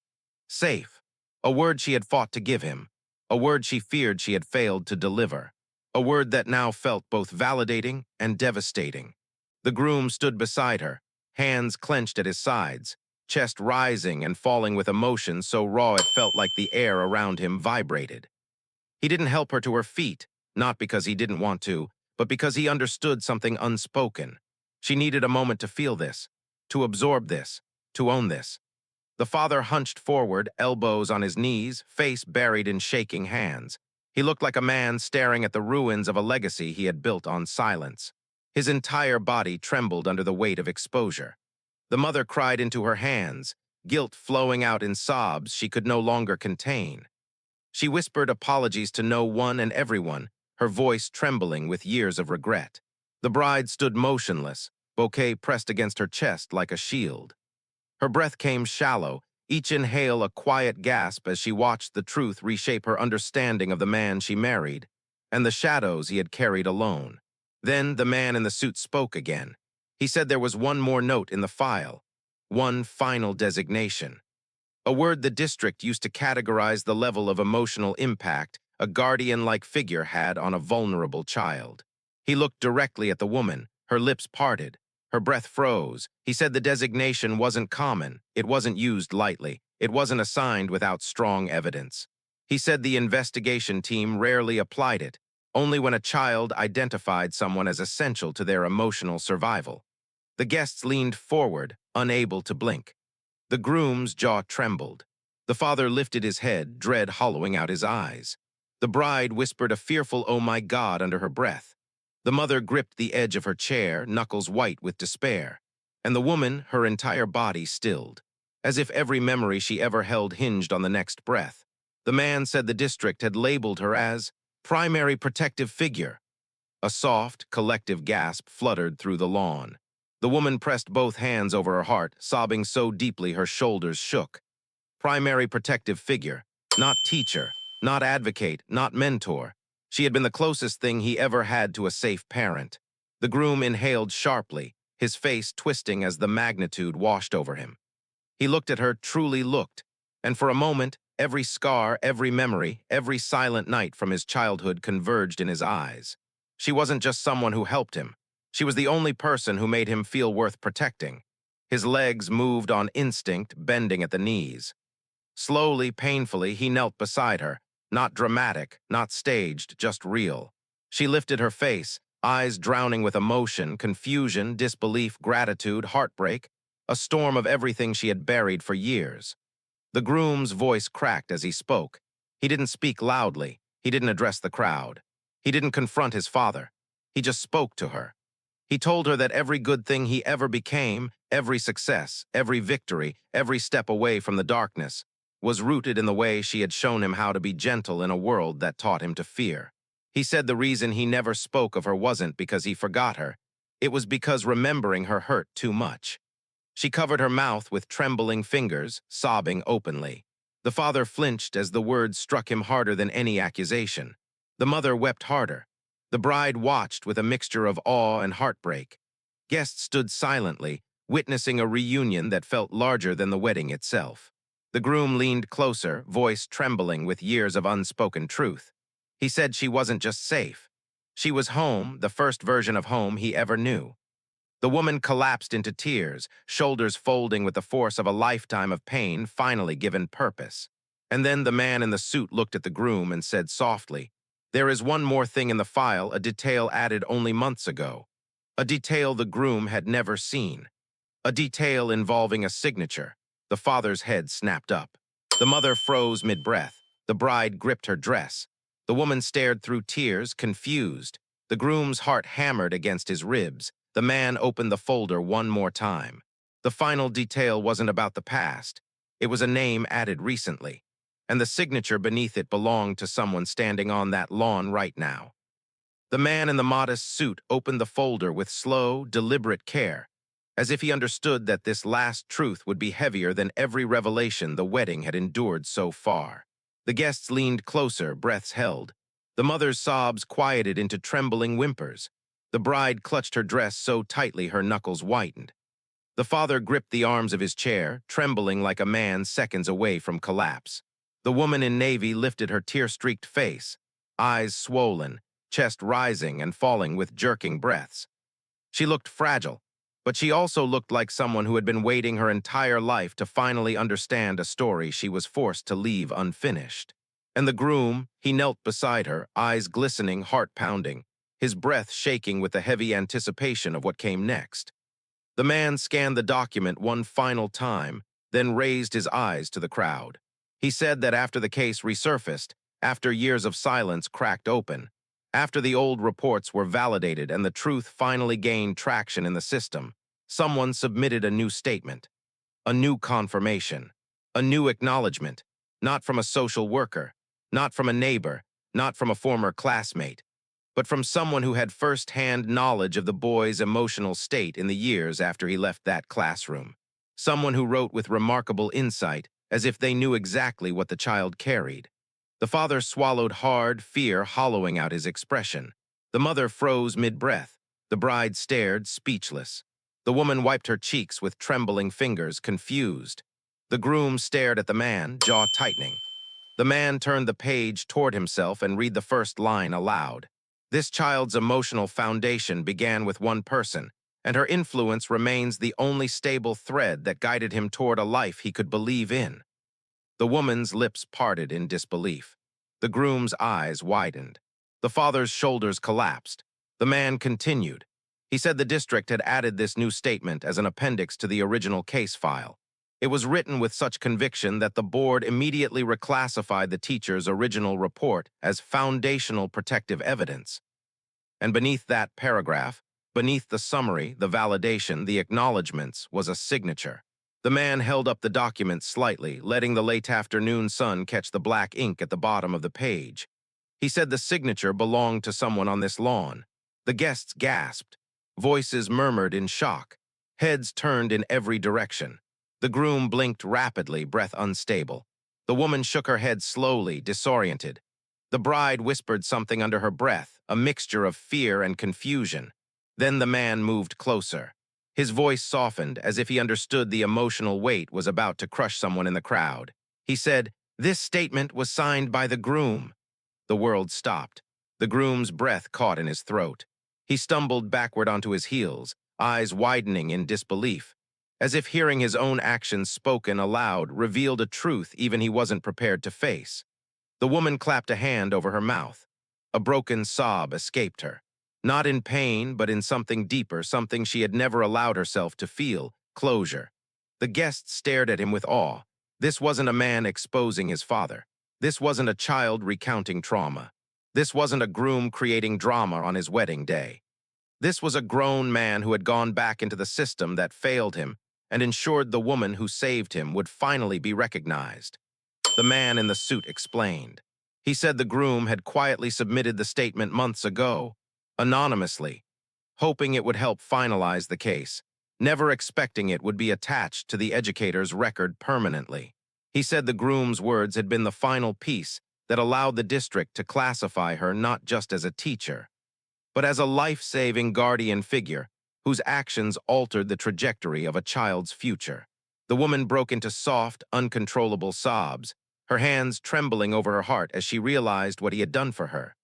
Safe, a word she had fought to give him, a word she feared she had failed to deliver, a word that now felt both validating and devastating. The groom stood beside her, hands clenched at his sides, chest rising and falling with emotion so raw it felt like the air around him vibrated. He didn't help her to her feet, not because he didn't want to, but because he understood something unspoken. She needed a moment to feel this, to absorb this, to own this. The father hunched forward, elbows on his knees, face buried in shaking hands. He looked like a man staring at the ruins of a legacy he had built on silence. His entire body trembled under the weight of exposure. The mother cried into her hands, guilt flowing out in sobs she could no longer contain. She whispered apologies to no one and everyone, her voice trembling with years of regret. The bride stood motionless, bouquet pressed against her chest like a shield. Her breath came shallow, each inhale a quiet gasp as she watched the truth reshape her understanding of the man she married, and the shadows he had carried alone. Then the man in the suit spoke again. He said there was one more note in the file, one final designation. A word the district used to categorize the level of emotional impact a guardian-like figure had on a vulnerable child. He looked directly at the woman, her lips parted. Her breath froze. He said the designation wasn't common, it wasn't used lightly, it wasn't assigned without strong evidence. He said the investigation team rarely applied it, only when a child identified someone as essential to their emotional survival. The guests leaned forward, unable to blink. The groom's jaw trembled. The father lifted his head, dread hollowing out his eyes. The bride whispered a fearful "oh my God" under her breath. The mother gripped the edge of her chair, knuckles white with despair, and the woman, her entire body stilled, as if every memory she ever held hinged on the next breath. The man said the district had labeled her as primary protective figure. A soft, collective gasp fluttered through the lawn. The woman pressed both hands over her heart, sobbing so deeply her shoulders shook. Primary protective figure, not teacher, not advocate, not mentor. She had been the closest thing he ever had to a safe parent. The groom inhaled sharply, his face twisting as the magnitude washed over him. He looked at her, truly looked, and for a moment, every scar, every memory, every silent night from his childhood converged in his eyes. She wasn't just someone who helped him. She was the only person who made him feel worth protecting. His legs moved on instinct, bending at the knees. Slowly, painfully, he knelt beside her. Not dramatic, not staged, just real. She lifted her face, eyes drowning with emotion, confusion, disbelief, gratitude, heartbreak, a storm of everything she had buried for years. The groom's voice cracked as he spoke. He didn't speak loudly. He didn't address the crowd. He didn't confront his father. He just spoke to her. He told her that every good thing he ever became, every success, every victory, every step away from the darkness, was rooted in the way she had shown him how to be gentle in a world that taught him to fear. He said the reason he never spoke of her wasn't because he forgot her. It was because remembering her hurt too much. She covered her mouth with trembling fingers, sobbing openly. The father flinched as the words struck him harder than any accusation. The mother wept harder. The bride watched with a mixture of awe and heartbreak. Guests stood silently, witnessing a reunion that felt larger than the wedding itself. The groom leaned closer, voice trembling with years of unspoken truth. He said she wasn't just safe. She was home, the first version of home he ever knew. The woman collapsed into tears, shoulders folding with the force of a lifetime of pain finally given purpose. And then the man in the suit looked at the groom and said softly, "There is one more thing in the file, a detail added only months ago. A detail the groom had never seen. A detail involving a signature." The father's head snapped up. The mother froze mid-breath. The bride gripped her dress. The woman stared through tears, confused. The groom's heart hammered against his ribs. The man opened the folder one more time. The final detail wasn't about the past. It was a name added recently, and the signature beneath it belonged to someone standing on that lawn right now. The man in the modest suit opened the folder with slow, deliberate care, as if he understood that this last truth would be heavier than every revelation the wedding had endured so far. The guests leaned closer, breaths held. The mother's sobs quieted into trembling whimpers. The bride clutched her dress so tightly her knuckles whitened. The father gripped the arms of his chair, trembling like a man seconds away from collapse. The woman in navy lifted her tear-streaked face, eyes swollen, chest rising and falling with jerking breaths. She looked fragile, but she also looked like someone who had been waiting her entire life to finally understand a story she was forced to leave unfinished. And the groom, he knelt beside her, eyes glistening, heart pounding, his breath shaking with the heavy anticipation of what came next. The man scanned the document one final time, then raised his eyes to the crowd. He said that after the case resurfaced, after years of silence cracked open, after the old reports were validated and the truth finally gained traction in the system, someone submitted a new statement, a new confirmation, a new acknowledgement, not from a social worker, not from a neighbor, not from a former classmate, but from someone who had first-hand knowledge of the boy's emotional state in the years after he left that classroom. Someone who wrote with remarkable insight, as if they knew exactly what the child carried. The father swallowed hard, fear hollowing out his expression. The mother froze mid-breath. The bride stared, speechless. The woman wiped her cheeks with trembling fingers, confused. The groom stared at the man, jaw tightening. The man turned the page toward himself and read the first line aloud. This child's emotional foundation began with one person, and her influence remains the only stable thread that guided him toward a life he could believe in. The woman's lips parted in disbelief. The groom's eyes widened. The father's shoulders collapsed. The man continued. He said the district had added this new statement as an appendix to the original case file. It was written with such conviction that the board immediately reclassified the teacher's original report as foundational protective evidence. And beneath that paragraph, beneath the summary, the validation, the acknowledgments, was a signature. The man held up the document slightly, letting the late afternoon sun catch the black ink at the bottom of the page. He said the signature belonged to someone on this lawn. The guests gasped. Voices murmured in shock. Heads turned in every direction. The groom blinked rapidly, breath unstable. The woman shook her head slowly, disoriented. The bride whispered something under her breath, a mixture of fear and confusion. Then the man moved closer. His voice softened, as if he understood the emotional weight was about to crush someone in the crowd. He said, "This statement was signed by the groom." The world stopped. The groom's breath caught in his throat. He stumbled backward onto his heels, eyes widening in disbelief, as if hearing his own actions spoken aloud revealed a truth even he wasn't prepared to face. The woman clapped a hand over her mouth. A broken sob escaped her. Not in pain, but in something deeper, something she had never allowed herself to feel, closure. The guests stared at him with awe. This wasn't a man exposing his father. This wasn't a child recounting trauma. This wasn't a groom creating drama on his wedding day. This was a grown man who had gone back into the system that failed him and ensured the woman who saved him would finally be recognized. The man in the suit explained. He said the groom had quietly submitted the statement months ago, anonymously, hoping it would help finalize the case, never expecting it would be attached to the educator's record permanently. He said the groom's words had been the final piece that allowed the district to classify her not just as a teacher, but as a life-saving guardian figure whose actions altered the trajectory of a child's future. The woman broke into soft, uncontrollable sobs, her hands trembling over her heart as she realized what he had done for her.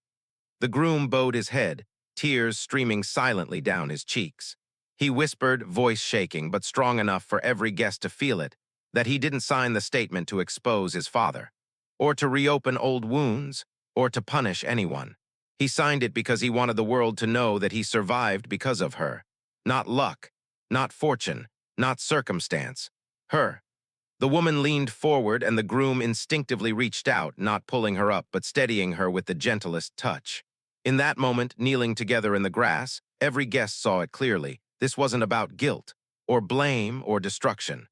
The groom bowed his head, tears streaming silently down his cheeks. He whispered, voice shaking but strong enough for every guest to feel it, that he didn't sign the statement to expose his father, or to reopen old wounds, or to punish anyone. He signed it because he wanted the world to know that he survived because of her. Not luck, not fortune, not circumstance. Her. The woman leaned forward and the groom instinctively reached out, not pulling her up but steadying her with the gentlest touch. In that moment, kneeling together in the grass, every guest saw it clearly. This wasn't about guilt, or blame, or destruction.